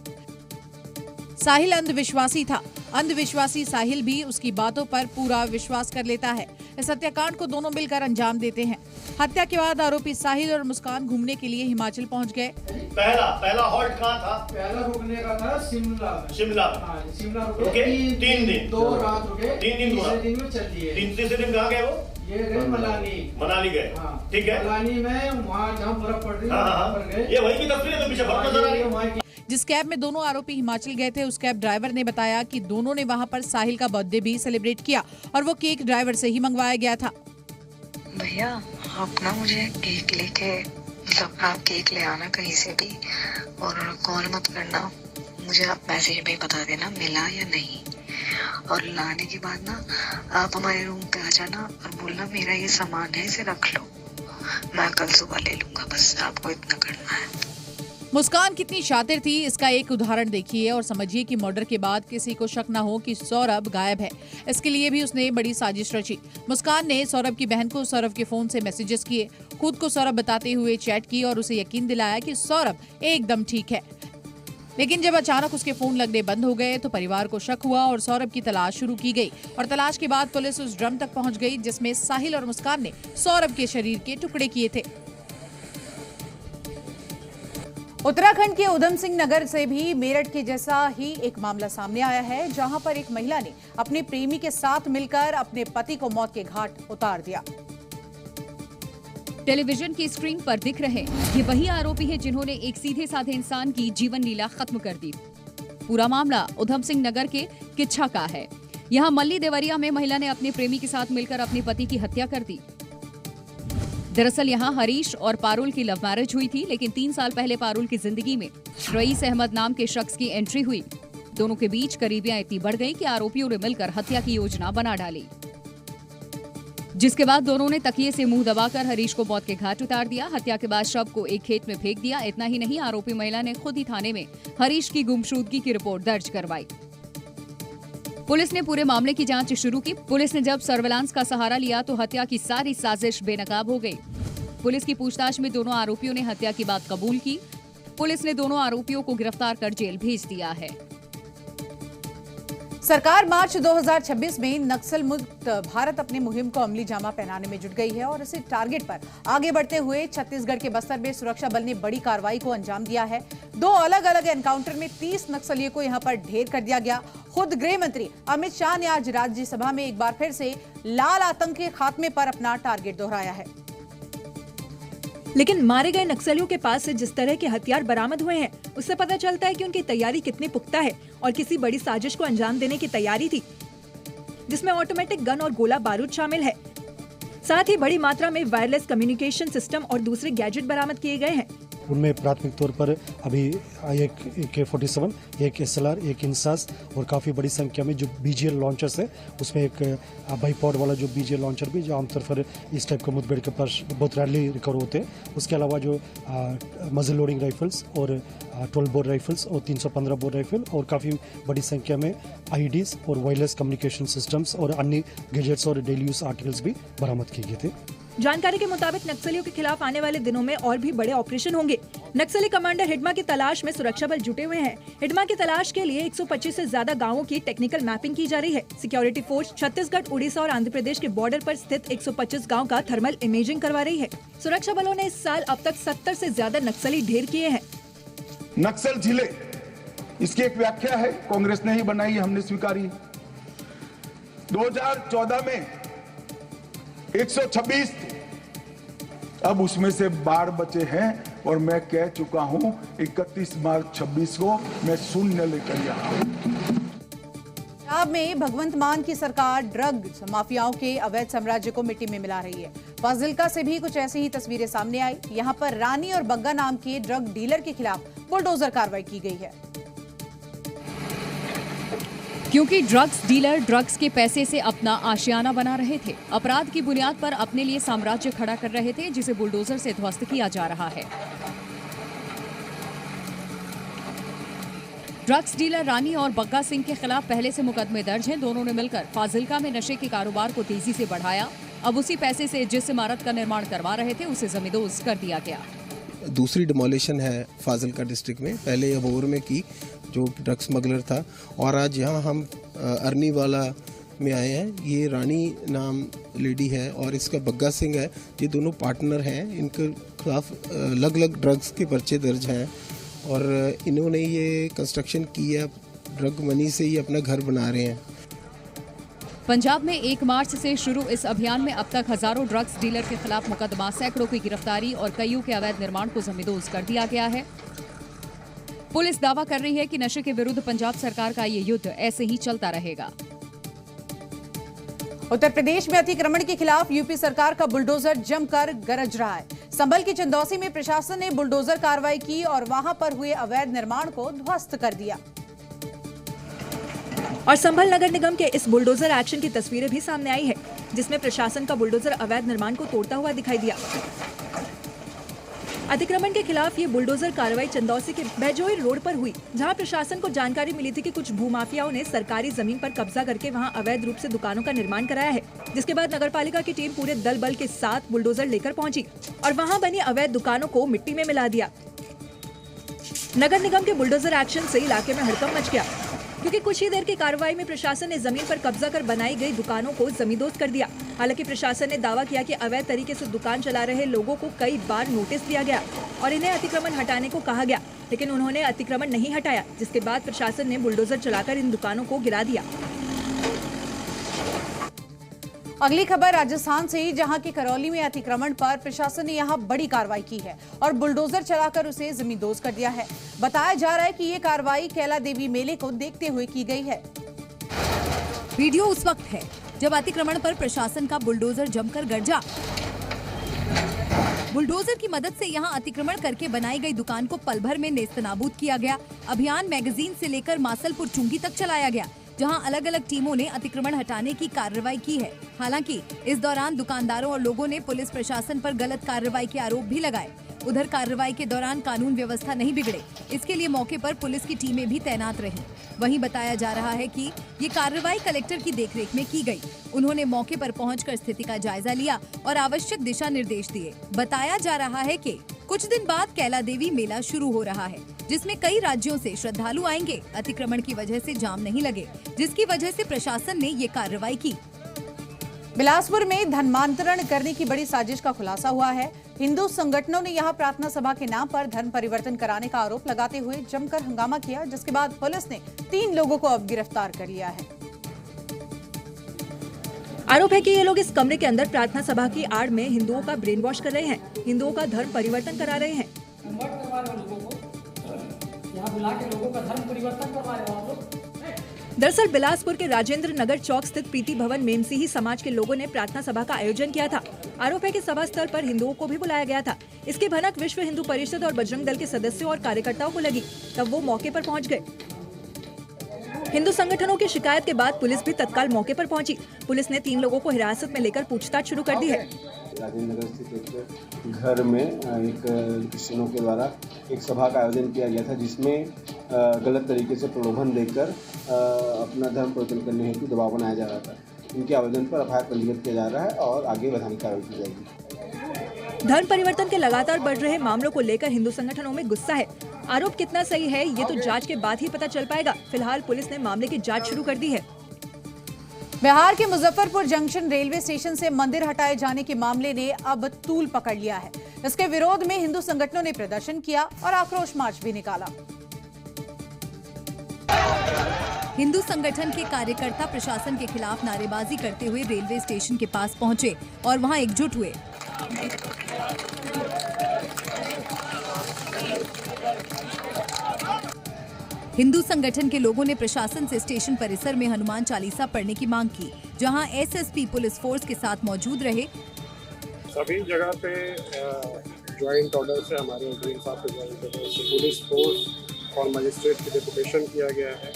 साहिल अंधविश्वासी था। अंधविश्वासी साहिल भी उसकी बातों पर पूरा विश्वास कर लेता है। इस हत्याकांड को दोनों मिलकर अंजाम देते हैं। हत्या के बाद आरोपी साहिल और मुस्कान घूमने के लिए हिमाचल पहुंच गए। पहला हॉल्ट कहाँ था? पहला रुकने का था शिमला। शिमला रुके 3 दिन, 2 रात रुके, 3 दिन तीसरे दिन में चल दिए। तीसरे दिन कहाँ गए वो? ये गए मनाली गए। ठीक है। मनाली में वहाँ जहाँ बर्फ पड़ रही है ये वही की तस्वीर है, पीछे बर्फ नजर आ रही है। जिस कैब में दोनों आरोपी हिमाचल गए थे उस कैब ड्राइवर ने बताया कि दोनों ने वहां पर साहिल का बर्थडे भी सेलिब्रेट किया और वो केक ड्राइवर से ही मंगवाया गया था। भैया आप ना मुझे केक लेके, मतलब आप केक ले आना कहीं से भी और कॉल मत करना, मुझे आप मैसेज में बता देना मिला या नहीं। और लाने के बाद ना आप हमारे रूम पे आ जाना और बोलना मेरा ये सामान है इसे रख लो, मैं कल सुबह ले लूंगा। बस आपको इतना करना है। मुस्कान कितनी शातिर थी इसका एक उदाहरण देखिए और समझिए कि मर्डर के बाद किसी को शक न हो कि सौरभ गायब है। इसके लिए भी उसने बड़ी साजिश रची। मुस्कान ने सौरभ की बहन को सौरभ के फोन से मैसेजेस किए, खुद को सौरभ बताते हुए चैट की और उसे यकीन दिलाया कि सौरभ एकदम ठीक है। लेकिन जब अचानक उसके फोन लगने बंद हो गए तो परिवार को शक हुआ और सौरभ की तलाश शुरू की गई। और तलाश के बाद पुलिस उस ड्रम तक पहुंच गई जिसमें साहिल और मुस्कान ने सौरभ के शरीर के टुकड़े किए थे। उत्तराखंड के उधम सिंह नगर से भी मेरठ के जैसा ही एक मामला सामने आया है, जहां पर एक महिला ने अपने प्रेमी के साथ मिलकर अपने पति को मौत के घाट उतार दिया। टेलीविजन की स्क्रीन पर दिख रहे ये वही आरोपी हैं जिन्होंने एक सीधे साधे इंसान की जीवन लीला खत्म कर दी। पूरा मामला उधम सिंह नगर के किच्छा का है। यहाँ मल्ली देवरिया में महिला ने अपने प्रेमी के साथ मिलकर अपने पति की हत्या कर दी। दरअसल यहाँ हरीश और पारुल की लव मैरिज हुई थी, लेकिन 3 साल पहले पारुल की जिंदगी में रईस अहमद नाम के शख्स की एंट्री हुई। दोनों के बीच करीबियां इतनी बढ़ गई कि आरोपियों ने मिलकर हत्या की योजना बना डाली, जिसके बाद दोनों ने तकिए से मुंह दबाकर हरीश को मौत के घाट उतार दिया। हत्या के बाद शव को एक खेत में फेंक दिया। इतना ही नहीं, आरोपी महिला ने खुद ही थाने में हरीश की गुमशुदगी की रिपोर्ट दर्ज करवाई। पुलिस ने पूरे मामले की जांच शुरू की। पुलिस ने जब सर्विलांस का सहारा लिया तो हत्या की सारी साजिश बेनकाब हो गई। पुलिस की पूछताछ में दोनों आरोपियों ने हत्या की बात कबूल की। पुलिस ने दोनों आरोपियों को गिरफ्तार कर जेल भेज दिया है। सरकार मार्च 2026 में नक्सल मुक्त भारत अपनी मुहिम को अमली जामा पहनाने में जुट गई है और इसी टारगेट पर आगे बढ़ते हुए छत्तीसगढ़ के बस्तर में सुरक्षा बल ने बड़ी कार्रवाई को अंजाम दिया है। 2 अलग अलग एनकाउंटर में 30 नक्सलियों को यहां पर ढेर कर दिया गया। खुद गृह मंत्री अमित शाह ने आज राज्यसभा में एक बार फिर से लाल आतंक के खात्मे पर अपना टारगेट दोहराया है। लेकिन मारे गए नक्सलियों के पास से जिस तरह के हथियार बरामद हुए हैं उससे पता चलता है कि उनकी तैयारी कितनी पुख्ता है और किसी बड़ी साजिश को अंजाम देने की तैयारी थी, जिसमें ऑटोमेटिक गन और गोला बारूद शामिल है। साथ ही बड़ी मात्रा में वायरलेस कम्युनिकेशन सिस्टम और दूसरे गैजेट बरामद किए गए हैं। उनमें प्राथमिक तौर पर अभी एक AK-47, एक SLR, एक इंसास और काफ़ी बड़ी संख्या में जो BGL लॉन्चर्स है, उसमें एक बाईपॉड वाला जो BGL लॉन्चर भी जो आमतौर पर इस टाइप के मुठभेड़ के पास बहुत रैरली रिकवर होते हैं। उसके अलावा जो मजल लोडिंग राइफल्स और 12 बोर राइफल्स और 315 बोर राइफल और काफ़ी बड़ी संख्या में IEDs और वायरलेस कम्युनिकेशन सिस्टम्स और अन्य गैजेट्स और डेली यूज आर्टिकल्स भी बरामद किए गए थे। जानकारी के मुताबिक नक्सलियों के खिलाफ आने वाले दिनों में और भी बड़े ऑपरेशन होंगे। नक्सली कमांडर हिडमा की तलाश में सुरक्षा बल जुटे हुए हैं। हिडमा की तलाश के लिए 125 से ज्यादा गांवों की टेक्निकल मैपिंग की जा रही है। सिक्योरिटी फोर्स छत्तीसगढ़, उड़ीसा और आंध्र प्रदेश के बॉर्डर पर स्थित 125 गाँव का थर्मल इमेजिंग करवा रही है। सुरक्षा बलों ने इस साल अब तक 70 से ज्यादा नक्सली ढेर किए हैं। नक्सल जिले, इसकी एक व्याख्या है, कांग्रेस ने ही बनाई है, हमने स्वीकारी। 2014 में 126 थे, अब उसमें से 12 बचे हैं और मैं कह चुका हूं 31 मार्च 26 को मैं शून्य लेकर यहाँ हूं। पंजाब में भगवंत मान की सरकार ड्रग माफियाओं के अवैध साम्राज्य को मिट्टी में मिला रही है। फाजिल्का से भी कुछ ऐसी ही तस्वीरें सामने आई। यहां पर रानी और बग्गा नाम के ड्रग डीलर के खिलाफ बुलडोजर कार्रवाई की गई है। क्योंकि ड्रग्स डीलर ड्रग्स के पैसे से अपना आशियाना बना रहे थे, अपराध की बुनियाद पर अपने लिए साम्राज्य खड़ा कर रहे थे, जिसे बुलडोजर से ध्वस्त किया जा रहा है। ड्रग्स डीलर रानी और बग्गा सिंह के खिलाफ पहले से मुकदमे दर्ज हैं। दोनों ने मिलकर फाजिल्का में नशे के कारोबार को तेजी से बढ़ाया। अब उसी पैसे से जिस इमारत का निर्माण करवा रहे थे उसे जमींदोज कर दिया गया। दूसरी डिमोलिशन है फाजिल्का डिस्ट्रिक्ट में, पहले अबोर में की जो ड्रग स्मगलर था, और आज यहाँ हम अरनीवाला में आए हैं। ये रानी नाम लेडी है और इसका बग्गा सिंह है। ये दोनों पार्टनर हैं। इनके खिलाफ अलग अलग ड्रग्स के पर्चे दर्ज हैं और इन्होंने ये कंस्ट्रक्शन की है, ड्रग मनी से ही अपना घर बना रहे हैं। पंजाब में 1 मार्च से शुरू इस अभियान में अब तक हजारों ड्रग्स डीलर के खिलाफ मुकदमा, सैकड़ों की गिरफ्तारी और कईयों के अवैध निर्माण को जमींदोज कर दिया गया है। पुलिस दावा कर रही है कि नशे के विरुद्ध पंजाब सरकार का ये युद्ध ऐसे ही चलता रहेगा। उत्तर प्रदेश में अतिक्रमण के खिलाफ यूपी सरकार का बुलडोजर जमकर गरज रहा है। संभल की चंदौसी में प्रशासन ने बुलडोजर कार्रवाई की और वहां पर हुए अवैध निर्माण को ध्वस्त कर दिया। और संभल नगर निगम के इस बुलडोजर एक्शन की तस्वीरें भी सामने आई है, जिसमें प्रशासन का बुलडोजर अवैध निर्माण को तोड़ता हुआ दिखाई दिया। अतिक्रमण के खिलाफ ये बुलडोजर कार्रवाई चंदौसी के बैजोई रोड पर हुई, जहां प्रशासन को जानकारी मिली थी कि कुछ भूमाफियाओं ने सरकारी जमीन पर कब्जा करके वहां अवैध रूप से दुकानों का निर्माण कराया है। जिसके बाद नगरपालिका की टीम पूरे दल बल के साथ बुलडोजर लेकर पहुंची और वहां बनी अवैध दुकानों को मिट्टी में मिला दिया। नगर निगम के बुलडोजर एक्शन से इलाके में हड़कंप मच गया, क्योंकि कुछ ही देर की कार्रवाई में प्रशासन ने जमीन पर कब्जा कर बनाई गई दुकानों को जमींदोज कर दिया। हालांकि प्रशासन ने दावा किया कि अवैध तरीके से दुकान चला रहे लोगों को कई बार नोटिस दिया गया और इन्हें अतिक्रमण हटाने को कहा गया, लेकिन उन्होंने अतिक्रमण नहीं हटाया, जिसके बाद प्रशासन ने बुलडोजर चलाकर इन दुकानों को गिरा दिया। अगली खबर राजस्थान से, जहां की करौली में अतिक्रमण पर प्रशासन ने यहां बड़ी कार्रवाई की है और बुलडोजर चलाकर उसे जमींदोज कर दिया है। बताया जा रहा है कि ये कार्रवाई कैला देवी मेले को देखते हुए की गई है। वीडियो उस वक्त है जब अतिक्रमण पर प्रशासन का बुलडोजर जमकर गरजा। बुलडोजर की मदद से यहां अतिक्रमण करके बनाई गई दुकान को पल भर में नेस्तनाबूद किया गया। अभियान मैगजीन से लेकर मासलपुर चुंगी तक चलाया गया, जहां अलग अलग टीमों ने अतिक्रमण हटाने की कार्रवाई की है। हालांकि इस दौरान दुकानदारों और लोगों ने पुलिस प्रशासन पर गलत कार्रवाई के आरोप भी लगाए। उधर कार्रवाई के दौरान कानून व्यवस्था नहीं बिगड़े, इसके लिए मौके पर पुलिस की टीमें भी तैनात रहीं। वहीं बताया जा रहा है कि ये कार्रवाई कलेक्टर की देखरेख में की गई। उन्होंने मौके पर पहुंचकर स्थिति का जायजा लिया और आवश्यक दिशा निर्देश दिए। बताया जा रहा है कि कुछ दिन बाद कैला देवी मेला शुरू हो रहा है, जिसमें कई राज्यों से श्रद्धालु आएंगे। अतिक्रमण की वजह से जाम नहीं लगे, जिसकी वजह से प्रशासन ने ये कार्रवाई की। बिलासपुर में धर्मांतरण करने की बड़ी साजिश का खुलासा हुआ है। हिंदू संगठनों ने यहां प्रार्थना सभा के नाम पर धर्म परिवर्तन कराने का आरोप लगाते हुए जमकर हंगामा किया, जिसके बाद पुलिस ने 3 लोगों को अब गिरफ्तार कर लिया है। आरोप है कि ये लोग इस कमरे के अंदर प्रार्थना सभा की आड़ में हिंदुओं का ब्रेन वॉश कर रहे हैं, हिंदुओं का धर्म परिवर्तन करा रहे हैं। यहाँ बुला के लोगों का धर्म परिवर्तन करवा रहे हो आप लोग। दरअसल बिलासपुर के राजेंद्र नगर चौक स्थित पीटी भवन मेमसिही समाज के लोगों ने प्रार्थना सभा का आयोजन किया था। आरोप है कि सभा स्थल पर हिंदुओं को भी बुलाया गया था। इसकी भनक विश्व हिंदू परिषद और बजरंग दल के सदस्यों और कार्यकर्ताओं को लगी, तब वो मौके पर पहुंच गए। हिंदू संगठनों की शिकायत के बाद पुलिस भी तत्काल मौके पर पहुंची। पुलिस ने 3 लोगों को हिरासत में लेकर पूछताछ शुरू कर दी है। राजेंद्र नगर स्थित एक घर में एक क्रिश्चियनों के द्वारा एक सभा का आयोजन किया गया था, जिसमें गलत तरीके से प्रलोभन देकर अपना धर्म परिवर्तन करने हेतु दबाव बनाया जा रहा था। इनके आवेदन पर एफआईआर पंजीकृत किया जा रहा है और आगे वैधानिक कार्रवाई की जाएगी। धर्म परिवर्तन के लगातार बढ़ रहे मामलों को लेकर हिंदू संगठनों में गुस्सा है। आरोप कितना सही है, ये तो जांच के बाद ही पता चल पाएगा। फिलहाल पुलिस ने मामले की जांच शुरू कर दी है। बिहार के मुजफ्फरपुर जंक्शन रेलवे स्टेशन से मंदिर हटाए जाने के मामले ने अब तूल पकड़ लिया है। इसके विरोध में हिंदू संगठनों ने प्रदर्शन किया और आक्रोश मार्च भी निकाला। हिंदू संगठन के कार्यकर्ता प्रशासन के खिलाफ नारेबाजी करते हुए रेलवे स्टेशन के पास पहुंचे और वहां एकजुट हुए। हिंदू संगठन के लोगों ने प्रशासन से स्टेशन परिसर में हनुमान चालीसा पढ़ने की मांग की, जहां एसएसपी पुलिस फोर्स के साथ मौजूद रहे। सभी जगह पे ज्वाइंट ऑर्डर से हमारे ग्रीन साहब के ज्वाइंट ऑर्डर से पुलिस फोर्स और मजिस्ट्रेट की डेपुटेशन किया गया है।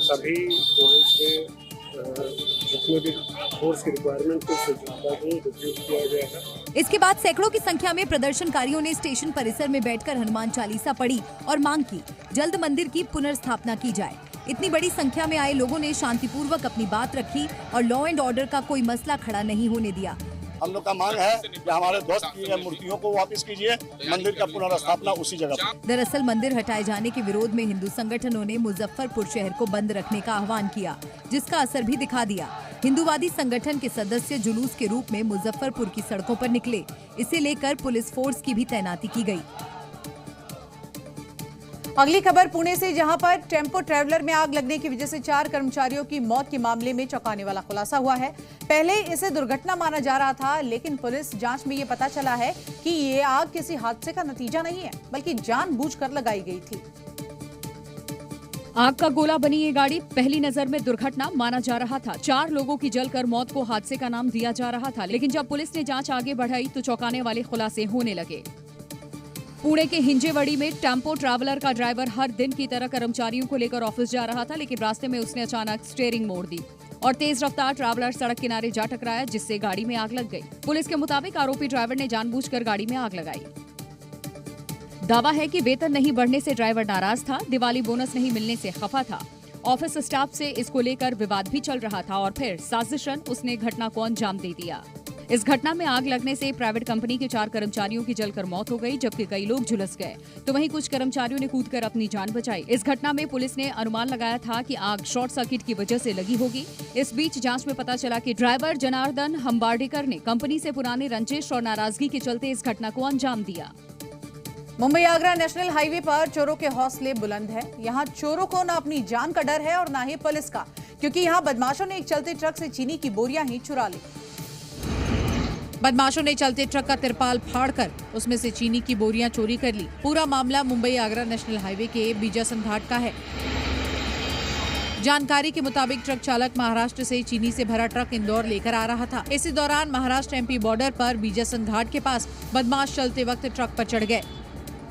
सभी पॉइंट्स पे जितने भी फोर्स की रिक्वायरमेंट थी उससे ज़्यादा ही रिड्यूस किया गया है। इसके बाद सैकड़ों की संख्या में प्रदर्शनकारियों ने स्टेशन परिसर में बैठकर हनुमान चालीसा पढ़ी और मांग की जल्द मंदिर की पुनर्स्थापना की जाए। इतनी बड़ी संख्या में आए लोगों ने शांतिपूर्वक अपनी बात रखी और लॉ एंड ऑर्डर का कोई मसला खड़ा नहीं होने दिया। हम लोग का मांग है कि हमारे ध्वस्त की गई मूर्तियों को वापस कीजिए, मंदिर का पुनर्स्थापना उसी जगह पर। दरअसल मंदिर हटाए जाने के विरोध में हिंदू संगठनों ने मुजफ्फरपुर शहर को बंद रखने का आह्वान किया, जिसका असर भी दिखा दिया। हिंदूवादी संगठन के सदस्य जुलूस के रूप में मुजफ्फरपुर की सड़कों पर निकले। इसे लेकर पुलिस फोर्स की भी तैनाती की गई। अगली खबर पुणे से, जहां पर टेम्पो ट्रैवलर में आग लगने की वजह से 4 कर्मचारियों की मौत के मामले में चौंकाने वाला खुलासा हुआ है। पहले इसे दुर्घटना माना जा रहा था, लेकिन पुलिस जांच में ये पता चला है कि ये आग किसी हादसे का नतीजा नहीं है, बल्कि जानबूझकर लगाई गई थी। आग का गोला बनी ये गाड़ी पहली नजर में दुर्घटना माना जा रहा था। 4 लोगों की जलकर मौत को हादसे का नाम दिया जा रहा था, लेकिन जब पुलिस ने जांच आगे बढ़ाई तो चौंकाने वाले खुलासे होने लगे। पुणे के हिंजेवड़ी में टेम्पो ट्रैवलर का ड्राइवर हर दिन की तरह कर्मचारियों को लेकर ऑफिस जा रहा था, लेकिन रास्ते में उसने अचानक स्टीयरिंग मोड़ दी और तेज रफ्तार ट्रैवलर सड़क किनारे जा टकराया, जिससे गाड़ी में आग लग गई। पुलिस के मुताबिक आरोपी ड्राइवर ने जानबूझकर गाड़ी में आग लगाई। दावा है कि वेतन नहीं बढ़ने से ड्राइवर नाराज था, दिवाली बोनस नहीं मिलने से खफा था। ऑफिस स्टाफ से इसको लेकर विवाद भी चल रहा था और फिर साजिशन उसने घटना को अंजाम दे दिया। इस घटना में आग लगने से प्राइवेट कंपनी के 4 कर्मचारियों की जलकर मौत हो गई, जबकि कई लोग झुलस गए, तो वहीं कुछ कर्मचारियों ने कूदकर अपनी जान बचाई। इस घटना में पुलिस ने अनुमान लगाया था कि आग शॉर्ट सर्किट की वजह से लगी होगी। इस बीच जांच में पता चला कि ड्राइवर जनार्दन हम्बार्डेकर ने कंपनी से पुराने रंजिश और नाराजगी के चलते इस घटना को अंजाम दिया। मुंबई आगरा नेशनल हाईवे पर चोरों के हौसले बुलंद है। यहाँ चोरों को न अपनी जान का डर है और न ही पुलिस का, क्योंकि यहाँ बदमाशों ने एक चलते ट्रक से चीनी की बोरियां ही चुरा ली। बदमाशों ने चलते ट्रक का तिरपाल फाड़कर उसमें से चीनी की बोरियां चोरी कर ली। पूरा मामला मुंबई आगरा नेशनल हाईवे के बीजासन घाट का है। जानकारी के मुताबिक ट्रक चालक महाराष्ट्र से चीनी से भरा ट्रक इंदौर लेकर आ रहा था। इसी दौरान महाराष्ट्र एमपी बॉर्डर पर बीजासन घाट के पास बदमाश चलते वक्त ट्रक पर चढ़ गए।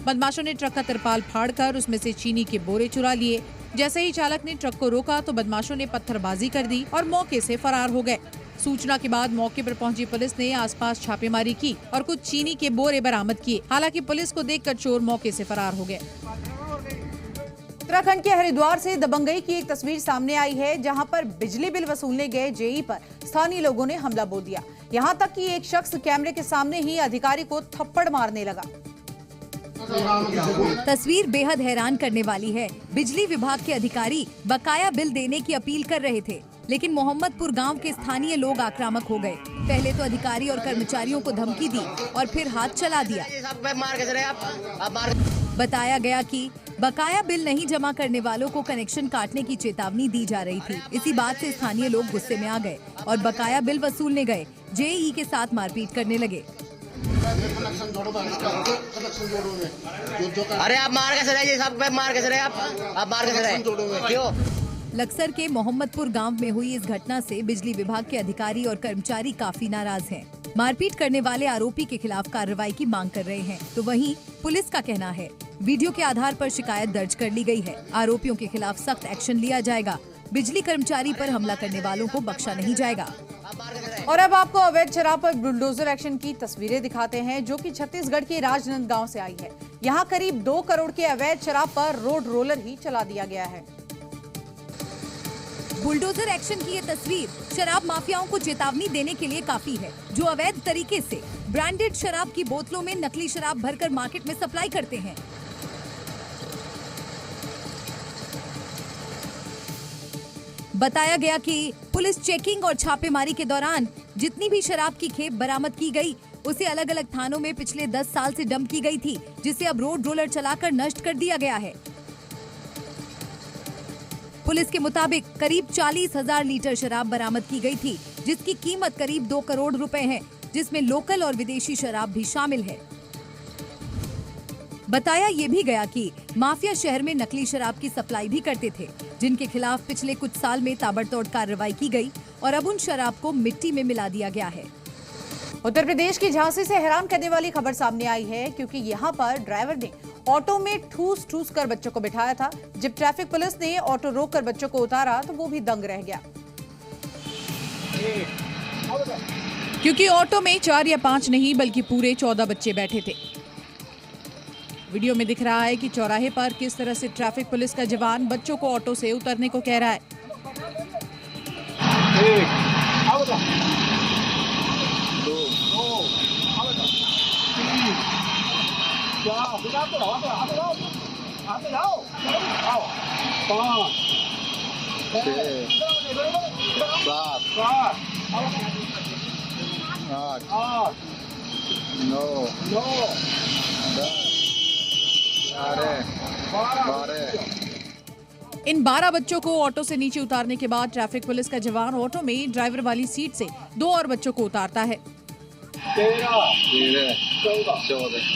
बदमाशों ने ट्रक का तिरपाल फाड़कर उसमें से चीनी के बोरे चुरा लिए। जैसे ही चालक ने ट्रक को रोका तो बदमाशों ने पत्थरबाजी कर दी और मौके से फरार हो गए। सूचना के बाद मौके पर पहुंची पुलिस ने आसपास छापेमारी की और कुछ चीनी के बोरे बरामद किए। हालांकि पुलिस को देखकर चोर मौके से फरार हो गए। उत्तराखंड के हरिद्वार से दबंगई की एक तस्वीर सामने आई है, जहां पर बिजली बिल वसूलने गए जेई पर स्थानीय लोगों ने हमला बोल दिया। यहां तक कि एक शख्स कैमरे के सामने ही अधिकारी को थप्पड़ मारने लगा। तस्वीर बेहद हैरान करने वाली है। बिजली विभाग के अधिकारी बकाया बिल देने की अपील कर रहे थे, लेकिन मोहम्मदपुर गांव के स्थानीय लोग आक्रामक हो गए। पहले तो अधिकारी और कर्मचारियों को धमकी दी और फिर हाथ चला दिया। बताया गया कि बकाया बिल नहीं जमा करने वालों को कनेक्शन काटने की चेतावनी दी जा रही थी। इसी बात से स्थानीय लोग गुस्से में आ गए और बकाया बिल वसूलने गए जेई के साथ मारपीट करने लगे। अरे आप मार कैसे रहे? सब मार कैसे रहे? आप मार कैसे रहे? क्यों? लक्सर के मोहम्मदपुर गांव में हुई इस घटना से बिजली विभाग के अधिकारी और कर्मचारी काफी नाराज हैं। मारपीट करने वाले आरोपी के खिलाफ कार्रवाई की मांग कर रहे हैं, तो वहीं पुलिस का कहना है वीडियो के आधार पर शिकायत दर्ज कर ली गई है। आरोपियों के खिलाफ सख्त एक्शन लिया जाएगा। बिजली कर्मचारी पर हमला करने वालों को बख्शा नहीं जाएगा। और अब आपको अवैध शराब पर बुलडोजर एक्शन की तस्वीरें दिखाते हैं, जो कि छत्तीसगढ़ के राजनांदगांव से आई है। यहाँ करीब 2 करोड़ के अवैध शराब पर रोड रोलर ही चला दिया गया है। बुलडोजर एक्शन की ये तस्वीर शराब माफियाओं को चेतावनी देने के लिए काफी है, जो अवैध तरीके से ब्रांडेड शराब की बोतलों में नकली शराब भरकर मार्केट में सप्लाई करते हैं। बताया गया कि पुलिस चेकिंग और छापेमारी के दौरान जितनी भी शराब की खेप बरामद की गई, उसे अलग अलग थानों में पिछले 10 साल से डंप की गई थी, जिसे अब रोड रोलर चलाकर नष्ट कर दिया गया है। पुलिस के मुताबिक करीब 40,000 लीटर शराब बरामद की गई थी, जिसकी कीमत करीब 2 करोड़ रुपए है, जिसमें लोकल और विदेशी शराब भी शामिल है। बताया ये भी गया कि माफिया शहर में नकली शराब की सप्लाई भी करते थे, जिनके खिलाफ पिछले कुछ साल में ताबड़तोड़ कार्रवाई की गई और अब उन शराब को मिट्टी में मिला दिया गया है। उत्तर प्रदेश की झांसी से हैरान करने वाली खबर सामने आई है, क्योंकि यहाँ पर ड्राइवर ने ऑटो में ठूस कर बच्चों को बिठाया था। जब ट्रैफिक पुलिस ने ऑटो रोककर बच्चों को उतारा तो वो भी दंग रह गया, क्योंकि ऑटो में 4 या 5 नहीं बल्कि पूरे 14 बच्चे बैठे थे। वीडियो में दिख रहा है कि चौराहे पर किस तरह से ट्रैफिक पुलिस का जवान बच्चों को ऑटो से उतरने को कह रहा है। इन 12 बच्चों को ऑटो से नीचे उतारने के बाद ट्रैफिक पुलिस का जवान ऑटो में ड्राइवर वाली सीट से 2 और बच्चों को उतारता है। 13, 14।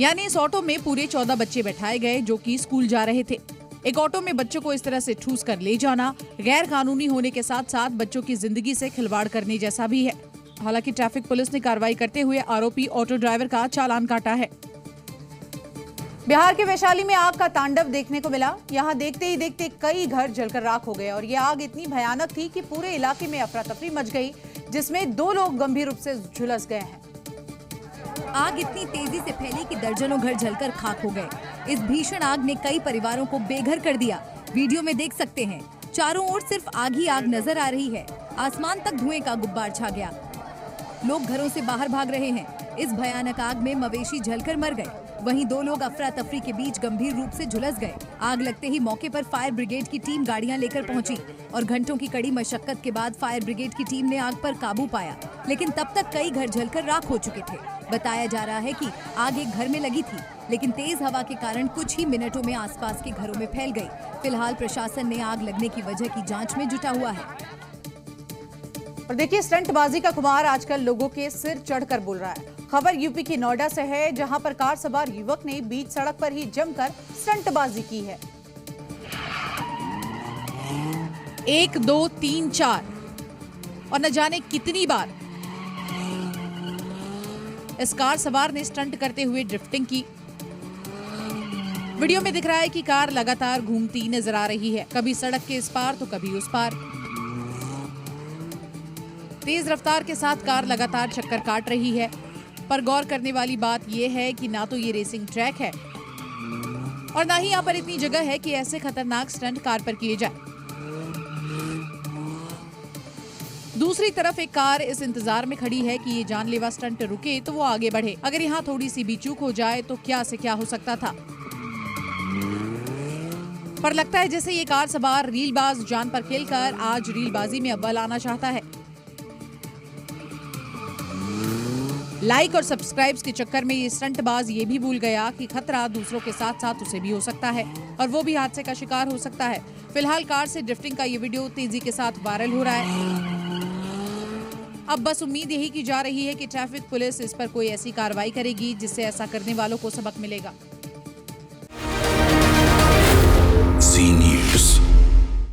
यानी इस ऑटो में पूरे 14 बच्चे बैठाए गए जो कि स्कूल जा रहे थे। एक ऑटो में बच्चों को इस तरह से ठूस कर ले जाना गैर कानूनी होने के साथ साथ बच्चों की जिंदगी से खिलवाड़ करने जैसा भी है। हालांकि ट्रैफिक पुलिस ने कार्रवाई करते हुए आरोपी ऑटो ड्राइवर का चालान काटा है। बिहार के वैशाली में आग का तांडव देखने को मिला। यहाँ देखते ही देखते कई घर जलकर राख हो गए और ये आग इतनी भयानक थी कि पूरे इलाके में अफरा तफरी मच गई, जिसमें 2 लोग गंभीर रूप से झुलस गए हैं। आग इतनी तेजी से फैली कि दर्जनों घर जलकर खाक हो गए। इस भीषण आग ने कई परिवारों को बेघर कर दिया। वीडियो में देख सकते हैं, चारों ओर सिर्फ आग ही आग नजर आ रही है। आसमान तक धुएं का गुब्बार छा गया। लोग घरों से बाहर भाग रहे हैं। इस भयानक आग में मवेशी जलकर मर गए, वहीं 2 लोग अफरा तफरी के बीच गंभीर रूप से झुलस गए। आग लगते ही मौके पर फायर ब्रिगेड की टीम गाड़ियां लेकर पहुंची और घंटों की कड़ी मशक्कत के बाद फायर ब्रिगेड की टीम ने आग पर काबू पाया, लेकिन तब तक कई घर जलकर राख हो चुके थे। बताया जा रहा है कि आग एक घर में लगी थी, लेकिन तेज हवा के कारण कुछ ही मिनटों में आसपास के घरों में फैल गई। फिलहाल प्रशासन ने आग लगने की वजह की जांच में जुटा हुआ है। और देखिए, स्टंटबाजी का खुमार आजकल लोगों के सिर चढ़कर बोल रहा है। खबर यूपी के नोएडा से है, जहां पर कार सवार युवक ने बीच सड़क पर ही जमकर स्टंटबाजी की है। 1, 2, 3, 4 और न जाने कितनी बार इस कार सवार ने स्टंट करते हुए ड्रिफ्टिंग की। वीडियो में दिख रहा है कि कार लगातार घूमती नजर आ रही है, कभी सड़क के इस पार तो कभी उस पार। तेज रफ्तार के साथ कार लगातार चक्कर काट रही है। पर गौर करने वाली बात यह है कि ना तो ये रेसिंग ट्रैक है और ना ही यहाँ पर इतनी जगह है कि ऐसे खतरनाक स्टंट कार पर किए जाए। दूसरी तरफ एक कार इस इंतजार में खड़ी है कि ये जानलेवा स्टंट रुके तो वो आगे बढ़े। अगर यहाँ थोड़ी सी भी चूक हो जाए तो क्या से क्या हो सकता था। पर लगता है जैसे ये कार सवार रीलबाज जान पर खेलकर आज रीलबाजी में अव्वल आना चाहता है। लाइक और सब्सक्राइब्स के चक्कर में ये स्टंटबाज ये भी भूल गया कि खतरा दूसरों के साथ साथ उसे भी हो सकता है और वो भी हादसे का शिकार हो सकता है। फिलहाल कार से ड्रिफ्टिंग का ये वीडियो तेजी के साथ वायरल हो रहा है। अब बस उम्मीद यही की जा रही है कि ट्रैफिक पुलिस इस पर कोई ऐसी कार्रवाई करेगी जिससे ऐसा करने वालों को सबक मिलेगा।